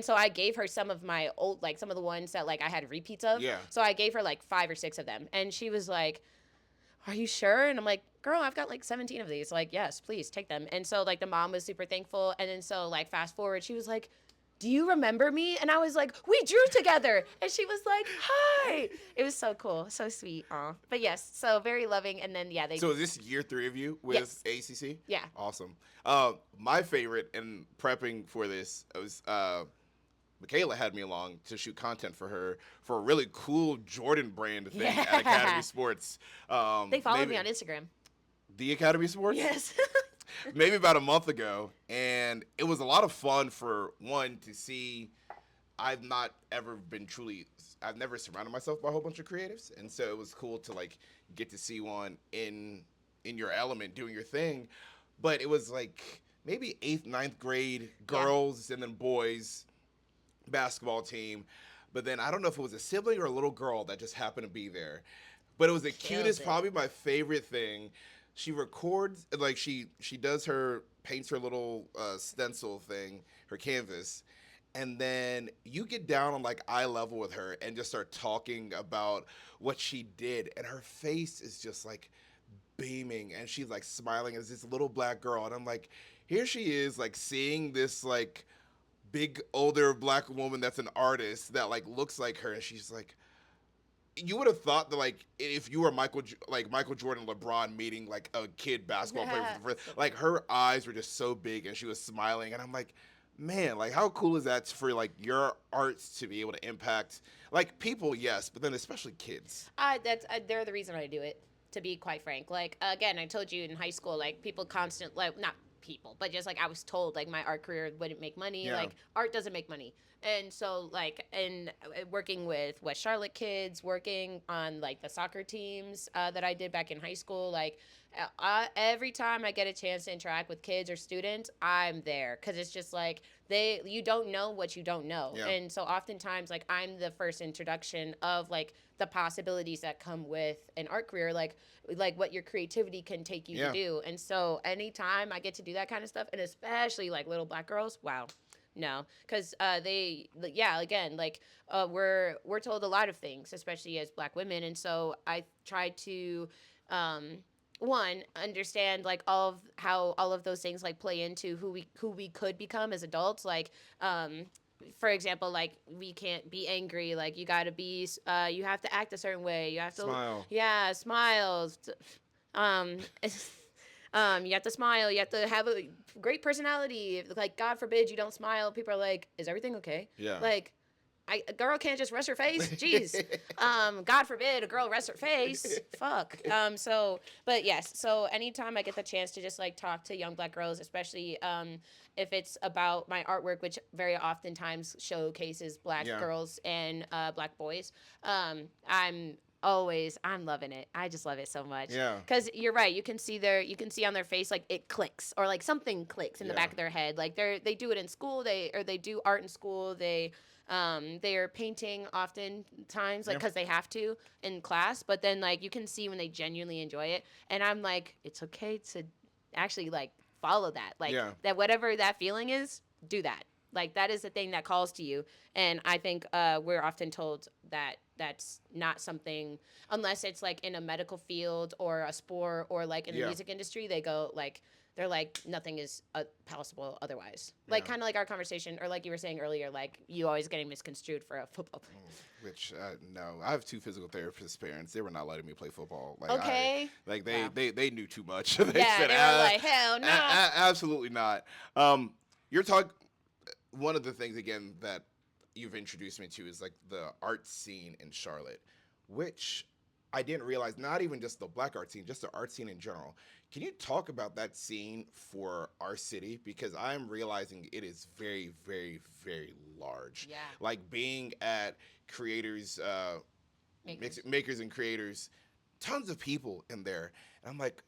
so I gave her some of my old, like some of the ones that like I had repeats of. Yeah. So I gave her like 5 or 6 of them, and she was like, are you sure? And I'm like, girl, I've got like 17 of these. Like, yes, please take them. And so like the mom was super thankful. And then so like fast forward, she was like, do you remember me? And I was like, we drew together. And she was like, hi. It was so cool. So sweet. Aw. But yes, so very loving. And then, yeah, So is this year 3 of you with ACC? Yeah. Awesome. My favorite in prepping for this was Makayla had me along to shoot content for her for a really cool Jordan brand thing at Academy Sports. They followed me on Instagram. The Academy Sports? Yes. Maybe about a month ago. And it was a lot of fun for one to see. I've never surrounded myself by a whole bunch of creatives. And so it was cool to like get to see one in your element doing your thing. But it was like maybe 8th, 9th grade girls and then boys basketball team. But then I don't know if it was a sibling or a little girl that just happened to be there. But it was the cutest, probably my favorite thing. She records, like she paints her little stencil thing, her canvas, and then you get down on like eye level with her and just start talking about what she did, and her face is just like beaming, and she's like smiling as this little black girl, and I'm like, here she is, like seeing this like big older black woman that's an artist that like looks like her, and she's like, you would have thought that like if you were Michael Jordan, LeBron meeting like a kid basketball player for the first, like her eyes were just so big and she was smiling, and I'm like, man, like how cool is that for like your arts to be able to impact like people, yes, but then especially kids. They're the reason I do it. To be quite frank, like again, I told you in high school, like people constant, like not people, but just like I was told, like my art career wouldn't make money. Yeah. Like art doesn't make money, and so like in working with West Charlotte kids, working on like the soccer teams that I did back in high school, like every time I get a chance to interact with kids or students, I'm there because it's just like you don't know what you don't know, Yeah. and so oftentimes like I'm the first introduction of like the possibilities that come with an art career, like what your creativity can take you to Yeah. do. And so anytime I get to do that kind of stuff, and especially like little black girls, wow. No, because yeah, again, like we're told a lot of things, especially as black women, and so I try to, um, one, understand like all of how all of those things like play into who we could become as adults. Like, for example, like we can't be angry. Like you gotta be, you have to act a certain way. You have to, Smile. yeah, smiles. Um, you have to smile. You have to have a great personality. If, like, God forbid you don't smile, people are like, "Is everything okay?" Yeah. Like, a girl can't just rest her face. Jeez. God forbid a girl rest her face. Fuck. But yes. So anytime I get the chance to just like talk to young black girls, especially if it's about my artwork, which very oftentimes showcases black Yeah. girls and black boys, I'm loving it. I just love it so much. Yeah. Because you're right. You can see on their face like it clicks or like something clicks in the Yeah. back of their head. Like they do it in school. They do art in school. They are painting oftentimes like Yeah. because they have to in class. But then like you can see when they genuinely enjoy it. And I'm like, it's okay to actually like follow that. Like Yeah. that whatever that feeling is, do that. Like that is the thing that calls to you. And I think we're often told that that's not something unless it's like in a medical field or a sport or like in the Yeah. music industry. They're like nothing is possible otherwise. Like Yeah. kind of like our conversation, or like you were saying earlier, like you always getting misconstrued for a football player. Which no, I have two physical therapist parents. They were not letting me play football. Like Okay. like Wow. they knew too much. They Yeah, said, they were like, hell no. absolutely not. You're talking. One of the things again that you've introduced me to is like the art scene in Charlotte, which I didn't realize. Not even just the black art scene, just the art scene in general. Can you talk about that scene for our city? Because I'm realizing it is very, very, very large. Yeah. Like being at creators, Makers. makers and creators, tons of people in there. And I'm like,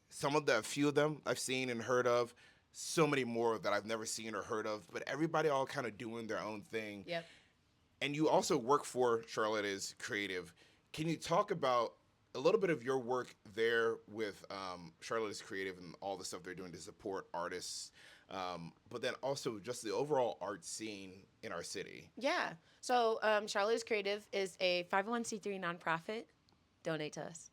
a few of them I've seen and heard of, so many more that I've never seen or heard of, but everybody all kind of doing their own thing. Yep. And you also work for Charlotte is Creative. Can you talk about a little bit of your work there with Charlotte is Creative and all the stuff they're doing to support artists, but then also just the overall art scene in our city? Yeah. So Charlotte is Creative is a 501c3 nonprofit. Donate to us.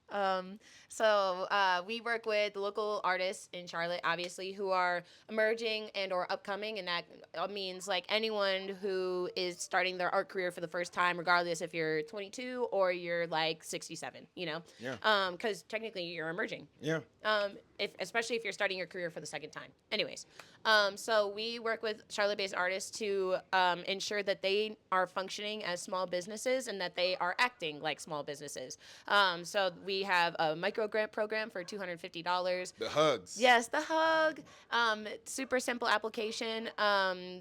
We work with local artists in Charlotte, obviously, who are emerging and or upcoming, and that means like anyone who is starting their art career for the first time, regardless if you're 22 or you're like 67. Yeah. Because technically you're emerging. Yeah. Especially if you're starting your career for the second time. Anyways, so we work with Charlotte-based artists to ensure that they are functioning as small businesses and that they are acting like small businesses. So we have a micro grant program for $250. The hugs. Yes, the hug. Super simple application.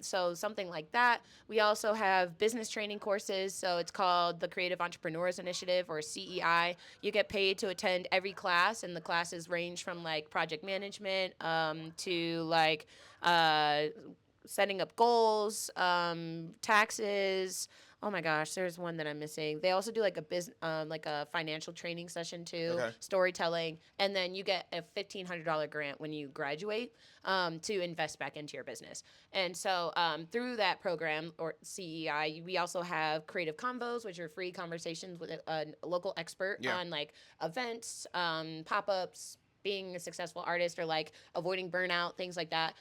So something like that. We also have business training courses. So it's called the Creative Entrepreneurs Initiative, or CEI. You get paid to attend every class, and the classes range from like project management to like setting up goals, taxes. Oh my gosh, there's one that I'm missing. They also do like a business, like a financial training session too, Okay. storytelling, and then you get a $1,500 grant when you graduate to invest back into your business. And so through that program or CEI, we also have creative convos, which are free conversations with a local expert Yeah. on like events, pop ups, being a successful artist, or like avoiding burnout, things like that.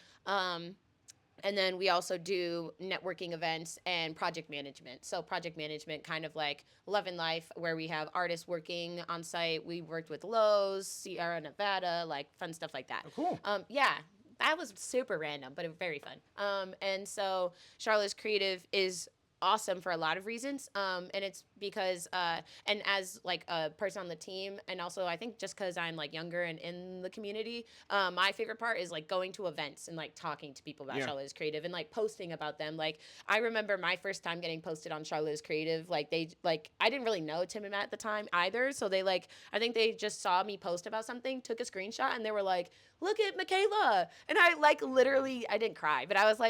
And then we also do networking events and project management. So project management, kind of like Love and Life, where we have artists working on site. We worked with Lowe's, Sierra Nevada, like fun stuff like that. Oh, cool. Yeah, that was super random, but very fun. And so Charlotte's Creative is awesome for a lot of reasons, and it's because and as like a person on the team, and also I think just because I'm like younger and in the community, my favorite part is like going to events and like talking to people about Yeah. Charlotte's Creative and like posting about them. Like I remember my first time getting posted on Charlotte's Creative, like they like I didn't really know Tim and Matt at the time either, so they like I think they just saw me post about something, took a screenshot, and they were like, look at Makayla. And I like literally I didn't cry, but I was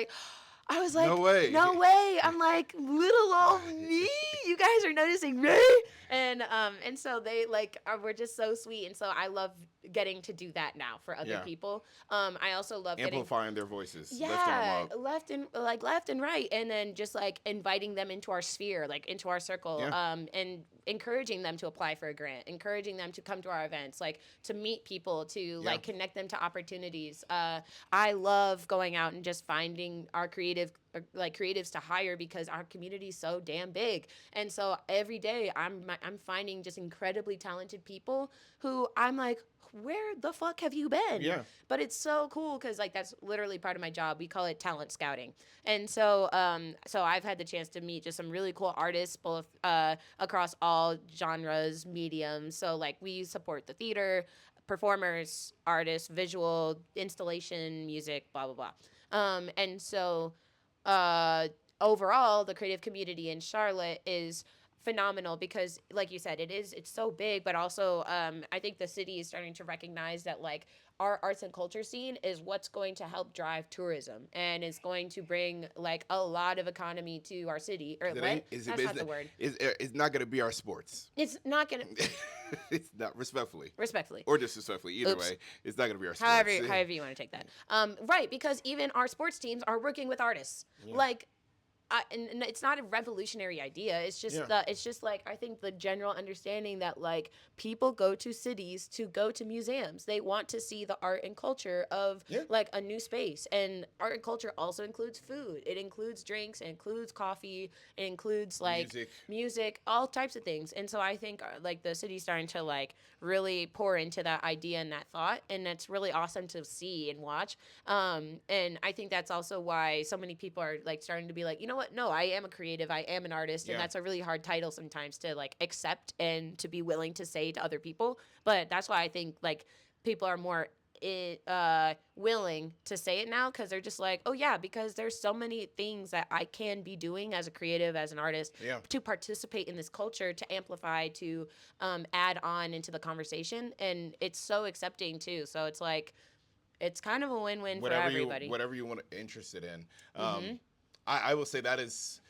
No like, way. no way. I'm like, little old me. You guys are noticing me. And so they like were just so sweet. And so I love getting to do that now for other Yeah. people. I also love getting Amplifying their voices, lifting them yeah, up. left and right, and then just like inviting them into our sphere, like into our circle, Yeah. and encouraging them to apply for a grant, encouraging them to come to our events, like to meet people, to like connect them to opportunities. I love going out and just finding our like creatives to hire, because our community is so damn big, and so every day I'm finding just incredibly talented people who I'm like, where the fuck have you been? Yeah. But it's so cool because like that's literally part of my job. We call it talent scouting, and so I've had the chance to meet just some really cool artists, both across all genres, mediums. So like we support the theater, performers, artists, visual, installation, music, blah blah blah. And so uh, overall, the creative community in Charlotte is phenomenal because like you said, it's so big, but also I think the city is starting to recognize that like our arts and culture scene is what's going to help drive tourism and is going to bring like a lot of economy to our city, or It what ain't. Is it? that's not the word. It's not gonna be our sports. It's not gonna It's not respectfully respectfully, or disrespectfully. Either oops, way, it's not gonna be our however sports. however you want to take that, right, because even our sports teams are working with artists, like and it's not a revolutionary idea. It's just Yeah. it's just like I think the general understanding that like people go to cities to go to museums. They want to see the art and culture of Yeah. like a new space. And art and culture also includes food. It includes drinks. It includes coffee. It includes like music, all types of things. And so I think like the city's starting to like really pour into that idea and that thought, and it's really awesome to see and watch. And I think that's also why so many people are like starting to be like, you know what? No, I am a creative. I am an artist, and Yeah. that's a really hard title sometimes to like accept and to be willing to say to other people. But that's why I think like people are more willing to say it now, because they're just like, oh yeah, because there's so many things that I can be doing as a creative, as an artist, Yeah. to participate in this culture, to amplify, to add on into the conversation, and it's so accepting too. So it's like it's kind of a win-win for everybody. Whatever you want interested in. Mm-hmm. I will say that is.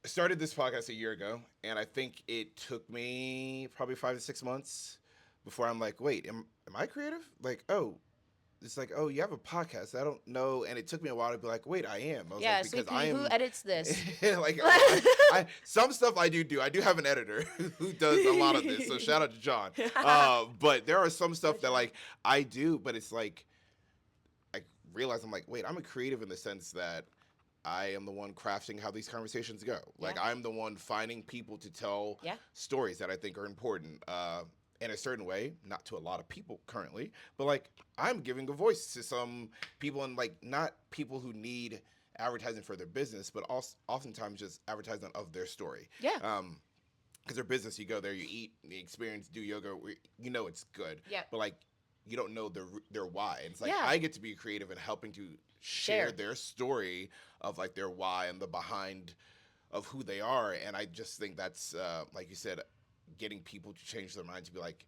I started this podcast a year ago, and I think it took me probably 5 to 6 months before I'm like, wait, am I creative? Like, oh, it's like, oh, you have a podcast. I don't know, and it took me a while to be like, wait, I am. I was Yeah, like, because CP, I am. who edits this? like, some stuff I do. I do have an editor who does a lot of this. So shout out to John. But there are some stuff that like I do, but it's like I realize I'm like, wait, I'm a creative in the sense that I am the one crafting how these conversations go. Like I'm the one finding people to tell Yeah. stories that I think are important in a certain way, not to a lot of people currently, but like I'm giving a voice to some people, and like not people who need advertising for their business, but also oftentimes just advertisement of their story. Yeah. Because their business, you go there, you eat, you experience, do yoga, you know it's good. Yeah. But like you don't know their why. And it's like Yeah. I get to be creative in helping to share their story of like their why and the behind of who they are. And I just think that's like you said, getting people to change their mind to be like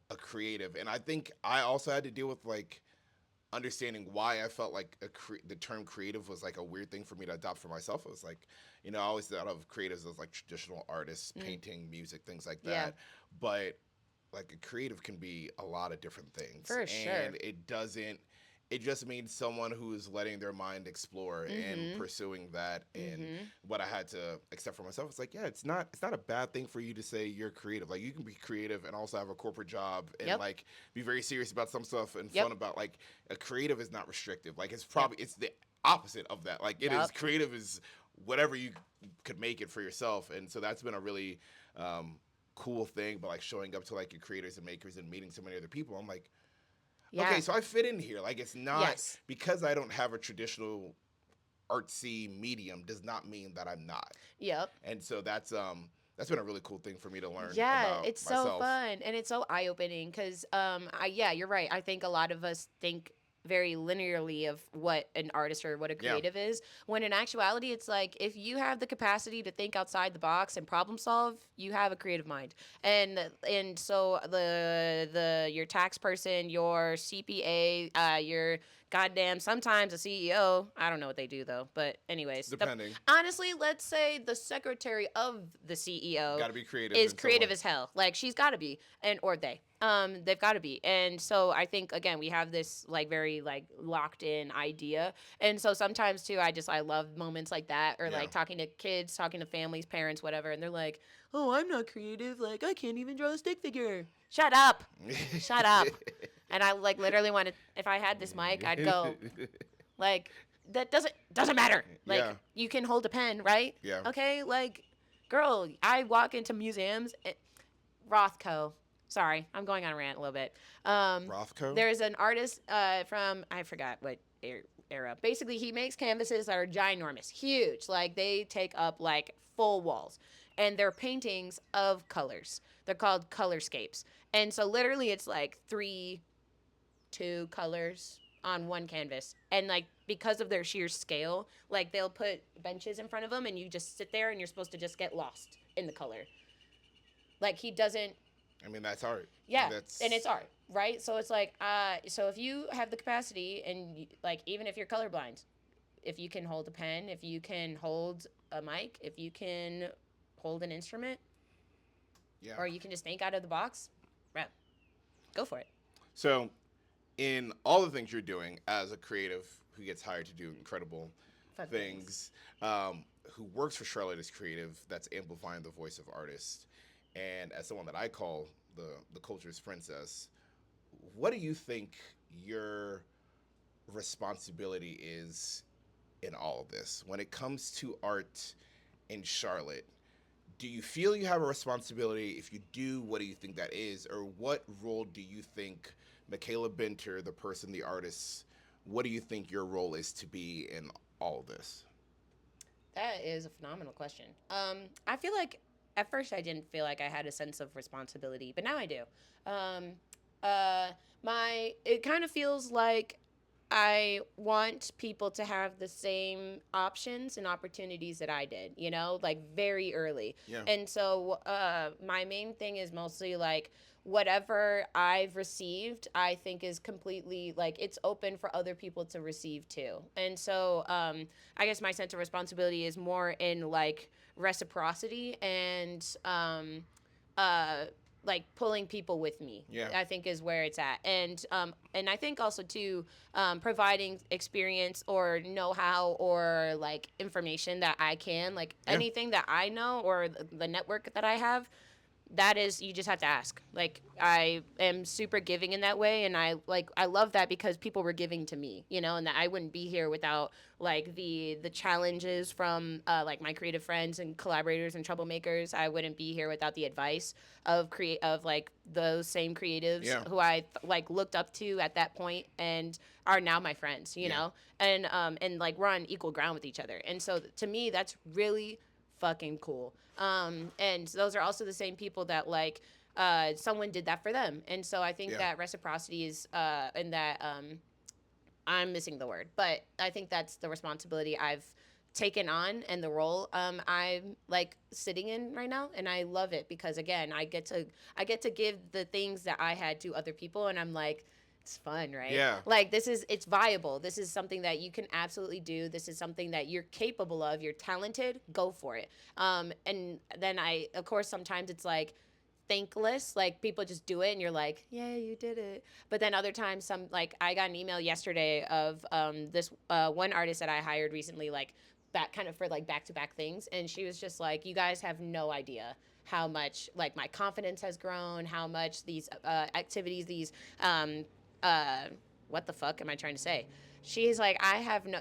a creative. And I think I also had to deal with like understanding why I felt like the term creative was like a weird thing for me to adopt for myself. It was like, I always thought of creatives as like traditional artists, Mm. painting, music, things like Yeah, that. But like a creative can be a lot of different things, for and sure. it just means someone who is letting their mind explore and Mm-hmm. pursuing that. And Mm-hmm. what I had to accept for myself, it's like, yeah, it's not a bad thing for you to say you're creative. Like, you can be creative and also have a corporate job and Yep. like be very serious about some stuff and Yep. fun about, like, a creative is not restrictive. Like, Yep. it's the opposite of that. Like, it is Yep. creative is whatever you could make it for yourself. And so that's been a really cool thing. But like showing up to like your creators and makers and meeting so many other people, I'm like, okay, Yeah. so I fit in here. Like, it's not Yes. because I don't have a traditional artsy medium does not mean that I'm not. Yep. And so that's been a really cool thing for me to learn Yeah, about it's so myself. fun and it's so eye-opening because yeah, you're right. I think a lot of us think very linearly of what an artist or what a Yeah. creative is, when in actuality it's like if you have the capacity to think outside the box and problem solve, you have a creative mind. And so the your tax person, your CPA, your goddamn sometimes a CEO, I don't know what they do though, but anyways, Depending. honestly, let's say the secretary of the CEO Got to be creative is in some way. creative as hell. Like she's got to be, and or they've got to be. And so I think again we have this like very like locked in idea. And so sometimes too, I love moments like that, or Yeah. like talking to kids, talking to families, parents, whatever, and they're like, "Oh, I'm not creative. Like I can't even draw a stick figure." Shut up, shut up. And I like literally want to. If I had this mic, I'd go like that doesn't matter. Yeah. Like you can hold a pen, right? Yeah. Okay, like girl, I walk into museums. Rothko. Sorry, I'm going on a rant a little bit. Rothko? There's an artist from I forgot what era. Basically, he makes canvases that are ginormous, huge. Like they take up like full walls, and they're paintings of colors. They're called colorscapes, and so literally, it's like two colors on one canvas, and like because of their sheer scale, like they'll put benches in front of them, and you just sit there, and you're supposed to just get lost in the color. Like he doesn't. I mean, that's art. Yeah, and That's it's art, right? So it's like, so if you have the capacity, and like even if you're colorblind, if you can hold a pen, if you can hold a mic, if you can hold an instrument, yeah. or you can just think out of the box, bro, go for it. So, in all the things you're doing as a creative who gets hired to do incredible Fun things. things, who works for Charlotte as creative, that's amplifying the voice of artists, and as someone that I call the culture's princess, what do you think your responsibility is in all of this when it comes to art in Charlotte? Do you feel you have a responsibility? If you do, what do you think that is? Or what role do you think Makayla Binter, the person, the artist, what do you think your role is to be in all of this? That is a phenomenal question. I feel like at first I didn't feel like I had a sense of responsibility, but now I do. Um, uh, my it kind of feels like I want people to have the same options and opportunities that I did, like very early. Yeah. And so my main thing is mostly like whatever I've received, I think is completely like it's open for other people to receive too. And so I guess my sense of responsibility is more in like reciprocity and uh, like pulling people with me. Yeah. I think is where it's at, and I think also too providing experience or know-how or like information that I can like Yeah. anything that I know or the network that I have, that is you just have to ask. Like I am super giving in that way, and I love that because people were giving to me, and that I wouldn't be here without like the challenges from like my creative friends and collaborators and troublemakers. I wouldn't be here without the advice of like those same creatives Yeah. who I like looked up to at that point and are now my friends, Yeah. and like we're on equal ground with each other. And so to me that's really fucking cool. And those are also the same people that like someone did that for them. And so I think Yeah. that reciprocity is and that I'm missing the word, but I think that's the responsibility I've taken on and the role I'm like sitting in right now, and I love it because again I get to give the things that I had to other people, and I'm like It's fun, right? Yeah. Like it's viable. This is something that you can absolutely do. This is something that you're capable of. You're talented. Go for it. And then of course, sometimes it's like thankless. Like people just do it, and you're like, yeah, you did it. But then other times, like I got an email yesterday of this one artist that I hired recently, like back kind of for like back to back things, and she was just like, you guys have no idea how much like my confidence has grown, how much these activities, these uh, what the fuck am I trying to say? She's like,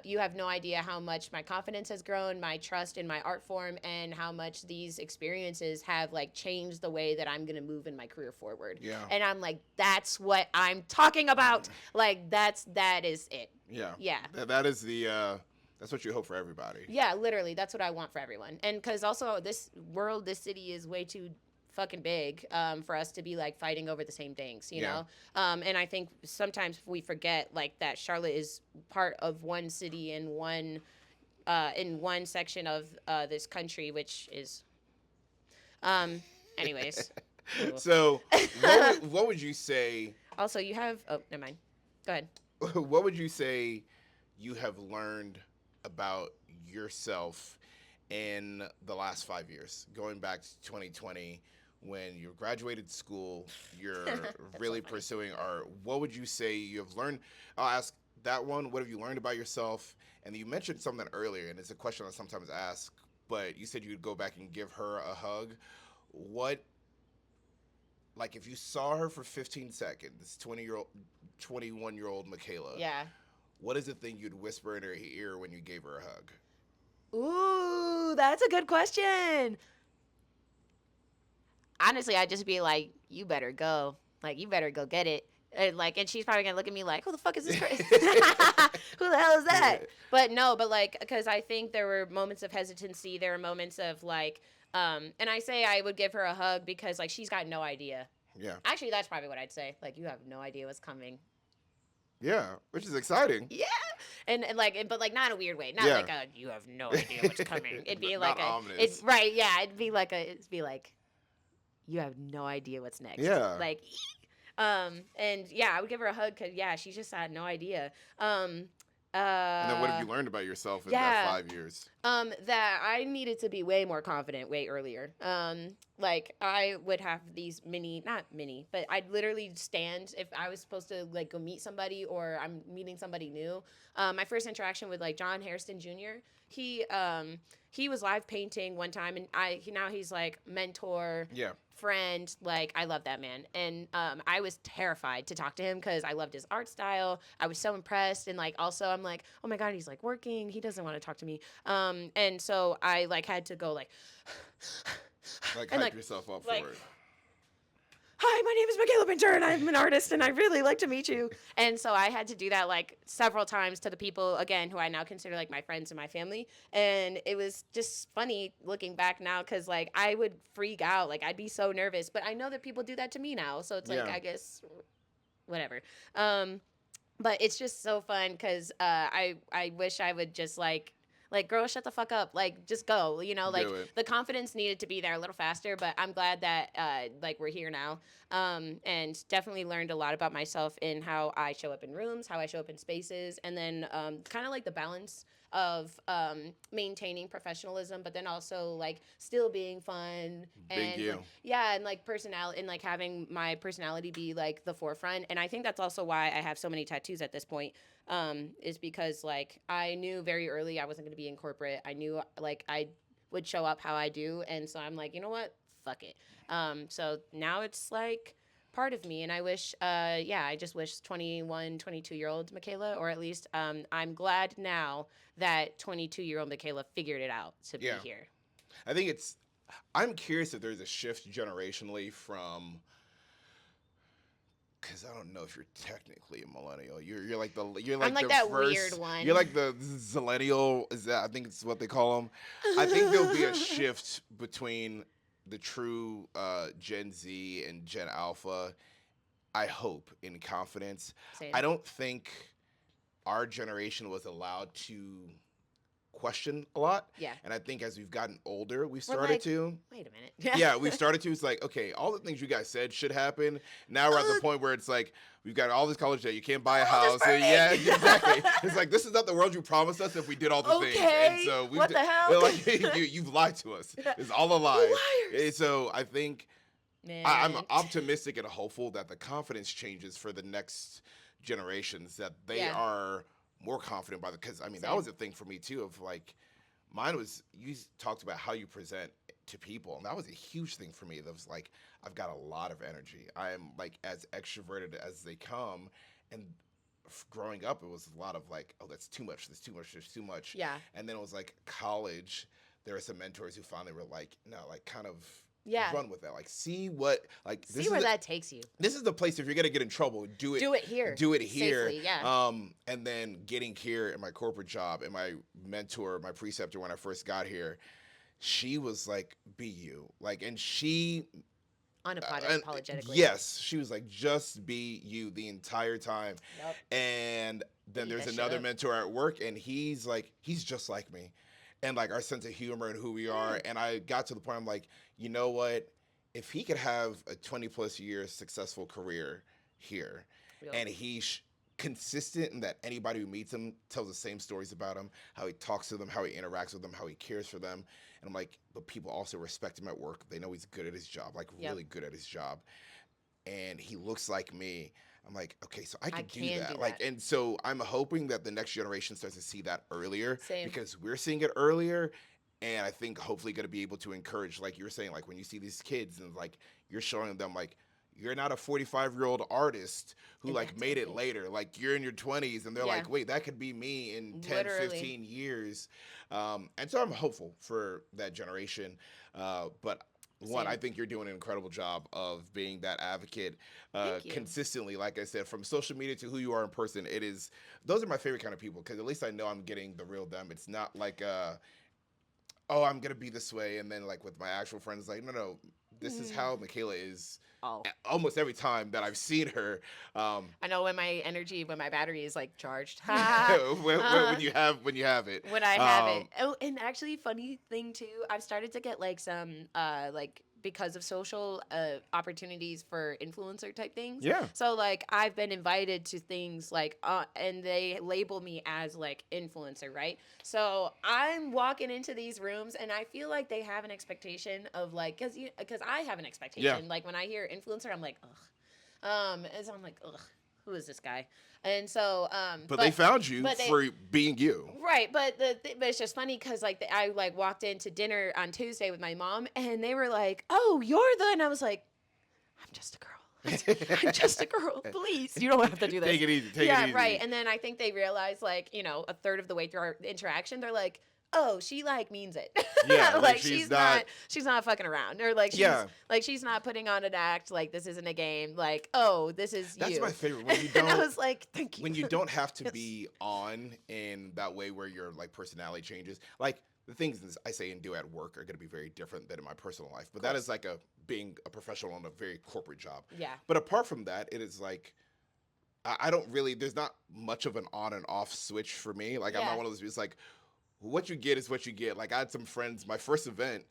you have no idea how much my confidence has grown, my trust in my art form, and how much these experiences have like changed the way that I'm gonna move in my career forward. Yeah. And I'm like, that's what I'm talking about. Like, that is it. Yeah. Yeah. That is the that's what you hope for everybody. Yeah, literally, that's what I want for everyone. And because also this world, this city is way too fucking big for us to be like fighting over the same things, you know. And I think sometimes we forget like that Charlotte is part of one city in one section of this country, which is, anyways. So, what would you say? Also, you have never mind. Go ahead. What would you say you have learned about yourself in the last 5 years, going back to 2020, when you graduated school, you're really so pursuing art? What would you say you have learned? I'll ask that one. What have you learned about yourself? And you mentioned something earlier, and it's a question I sometimes ask, but you said you'd go back and give her a hug. What, like, if you saw her for 15 seconds, 21-year-old Makayla, Yeah. what is the thing you'd whisper in her ear when you gave her a hug? Ooh, that's a good question. Honestly, I'd just be like, you better go. Like, you better go get it. And she's probably gonna look at me like, who the fuck is this person? Who the hell is that? But no, but like, because I think there were moments of hesitancy. There were moments of like, and I say I would give her a hug because like she's got no idea. Yeah. Actually, that's probably what I'd say. Like, you have no idea what's coming. Yeah, which is exciting. Yeah, and like, but like not in a weird way. Not Yeah. like a you have no idea what's coming. It'd be like Not a, ominous. it's right. Yeah, it'd be like, you have no idea what's next. Yeah. Like, and yeah, I would give her a hug because yeah, she just had no idea. And then what have you learned about yourself in yeah. that 5 years? That I needed to be way more confident way earlier. Like I would have these not mini, but I'd literally stand if I was supposed to like go meet somebody or I'm meeting somebody new. My first interaction with like John Hairston Jr. He was live painting one time, and now he's like mentor, Yeah. friend. Like I love that man, and I was terrified to talk to him because I loved his art style. I was so impressed, and like also I'm like, oh my god, he's like working. He doesn't want to talk to me. And so I like had to go like, Like and, hype like, yourself up like, for it. hi, my name is Makayla Binter, and I'm an artist, and I really like to meet you. And so I had to do that like several times to the people, again, who I now consider like my friends and my family. And it was just funny looking back now because like I would freak out. Like I'd be so nervous. But I know that people do that to me now. So it's like, Yeah. I guess, whatever. But it's just so fun because I wish I would just like, girl, shut the fuck up. Like, just go. You know, like Do it. the confidence needed to be there a little faster. But I'm glad that like we're here now, and definitely learned a lot about myself in how I show up in rooms, how I show up in spaces, and then kind of like the balance of maintaining professionalism, but then also like still being fun Big and you. like, yeah, and like personality and like having my personality be like the forefront. And I think that's also why I have so many tattoos at this point. Is because like I knew very early I wasn't going to be in corporate. I knew like I would show up how I do, and so I'm like, you know what, fuck it. So now it's like part of me, and I wish I just wish 21, 22-year-old Makayla, or at least I'm glad now that 22-year-old Makayla figured it out to be here. I think I'm curious if there's a shift generationally from, because I don't know if you're technically a millennial. You're like I'm like the that first, weird one. You're like the zillennial. Is that, I think it's what they call them. I think there'll be a shift between the true Gen Z and Gen Alpha. I hope, in confidence. Same. I don't think our generation was allowed to question a lot. Yeah. And I think as we've gotten older, we've We're started like, to. wait a minute. Yeah, we've started to. It's like, okay, all the things you guys said should happen. Now we're at the point where it's like, we've got all this college debt. You can't buy a The world is house. Yeah, burning. exactly. It's like, this is not the world you promised us if we did all the things. And Okay, so what the hell? like, you've lied to us. It's all a lie. You liars. And so I think I'm Man. optimistic and hopeful that the confidence changes for the next generations, that they Yeah. are more confident by the, because I mean, that Same. was a thing for me too, of like, mine was, you talked about how you present to people, and that was a huge thing for me. That was like, I've got a lot of energy. I am like as extroverted as they come. And growing up, it was a lot of like, oh, that's too much, there's too much, there's too much. Yeah. And then it was like college, there were some mentors who finally were like, no, like kind of Yeah. run with that. Like, see what, like, See where that takes you. this is the place, if you're gonna get in trouble, do it here. do it here. Safely, yeah. And then getting here in my corporate job, and my mentor, my preceptor when I first got here, she was like, be you. Like, and she Unapologetically. yes, she was like, just be you the entire time. Yep. And then Eat there's that shit another up. mentor at work, and he's just like me. And like our sense of humor and who we are. And I got to the point, I'm like, you know what? If he could have a 20 plus year successful career here, Yep. and he's consistent in that anybody who meets him tells the same stories about him, how he talks to them, how he interacts with them, how he cares for them. And I'm like, but people also respect him at work. They know he's good at his job, like Yep. really good at his job. And he looks like me. I'm like, okay, so I I can do can that. do Like, that. and so I'm hoping that the next generation starts to see that earlier, Same. because we're seeing it earlier. And I think hopefully going to be able to encourage, like you were saying, like when you see these kids and like you're showing them like, you're not a 45-year-old artist who And like that's made it okay. later. Like, you're in your 20s, and they're Yeah. like, wait, that could be me in 10, Literally. 15 years. And so I'm hopeful for that generation. But one, Same. I think you're doing an incredible job of being that advocate Thank you. consistently. Like I said, from social media to who you are in person, those are my favorite kind of people, because at least I know I'm getting the real them. It's not like, oh, I'm going to be this way. And then like with my actual friends, like, no, this is how Makayla is. Oh. Almost every time that I've seen her, I know when my battery is like charged. when you have it, When I have it. Oh, and actually, funny thing too, I've started to get like some like, because of social opportunities for influencer type things. Yeah. So like I've been invited to things like and they label me as like influencer, right? So I'm walking into these rooms and I feel like they have an expectation of like, because I have an expectation. Yeah. Like when I hear influencer, I'm like, ugh. And so I'm like, ugh, who is this guy? And so, but they found you but for being you. right? But but it's just funny because like I like walked into dinner on Tuesday with my mom, and they were like, "Oh, you're the," and I was like, "I'm just a girl. I'm just a girl. Please, you don't have to do this. Take it easy. Take yeah, it easy. right." And then I think they realized, like, a third of the way through our interaction, they're like, "Oh, she like means it. Yeah, like she's not fucking around, or like she's not putting on an act. Like this isn't a game. Like, oh, this is That's you." my favorite, when you And I don't. was like, "Thank you." When you don't have to be on in that way, where your like personality changes. Like, the things I say and do at work are going to be very different than in my personal life. But that is like being a professional in a very corporate job. Yeah. But apart from that, it is like, I don't really, there's not much of an on and off switch for me. Like, I'm Yeah. not one of those people. It's like, what you get is what you get. Like, I had some friends, my first event,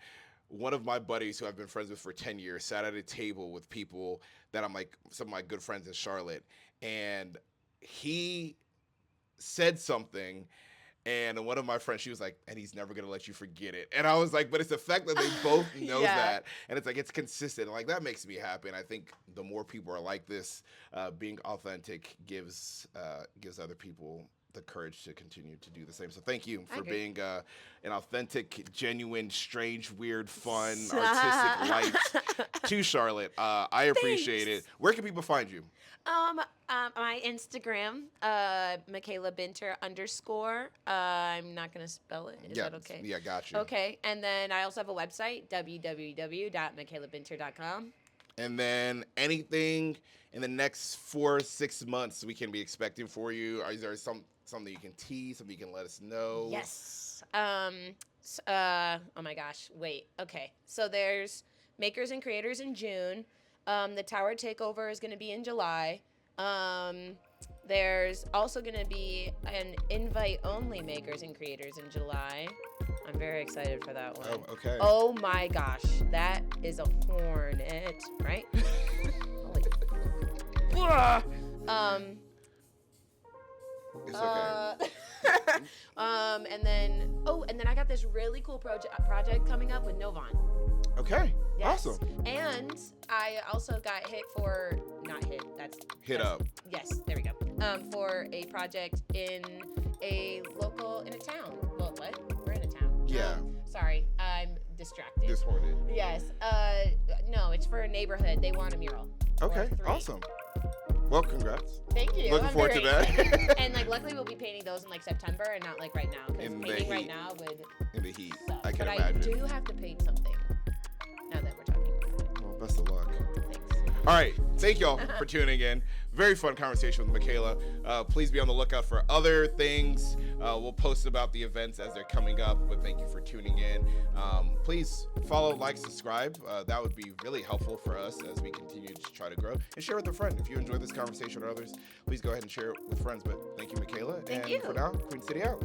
one of my buddies who I've been friends with for 10 years sat at a table with people that I'm like, some of my good friends in Charlotte. And he said something, and one of my friends, she was like, and he's never going to let you forget it. And I was like, but it's the fact that they both know Yeah. that. And it's like, it's consistent. And like, that makes me happy. And I think the more people are like this, being authentic gives other people the courage to continue to do the same. So thank you I for agree. being an authentic, genuine, strange, weird, fun, artistic light to Charlotte. I appreciate it. Where can people find you? My Instagram, Makayla Binter _. I'm not gonna spell it. Is that okay? Yeah, got you. Okay, and then I also have a website, www.makaylabinter.com. And then anything in the next 4 or 6 months we can be expecting for you? Is there something you can tease, something you can let us know? Yes. Oh my gosh. Wait. Okay. So there's Makers and Creators in June. The Tower Takeover is going to be in July. There's also going to be an invite-only makers and creators in July. I'm very excited for that one. Oh, okay. Oh my gosh, that is a hornet, right? Holy. It's okay. And then I got this really cool project coming up with Novan. Okay. Yes. Awesome. And I also got hit up. Yes, there we go. For a project in a town. Well, what? We're in a town. Yeah. Sorry, I'm distracted. Disappointed. Yes. No, it's for a neighborhood. They want a mural. Okay. Or 3. Awesome. Well, congrats. Thank you. Looking I'm forward very to that. excited. And luckily we'll be painting those in September and not right now, because painting right now would in the heat. suck. I can but imagine. I do have to paint something. Now that we're talking about it. Well, best of luck. Thanks. All right. Thank y'all for tuning in. Very fun conversation with Makayla. Please be on the lookout for other things. We'll post about the events as they're coming up, but thank you for tuning in. Please follow, like, subscribe. That would be really helpful for us as we continue to try to grow. And share with a friend. If you enjoyed this conversation or others, please go ahead and share it with friends. But thank you, Makayla. Thank and you. for now, Queen City out.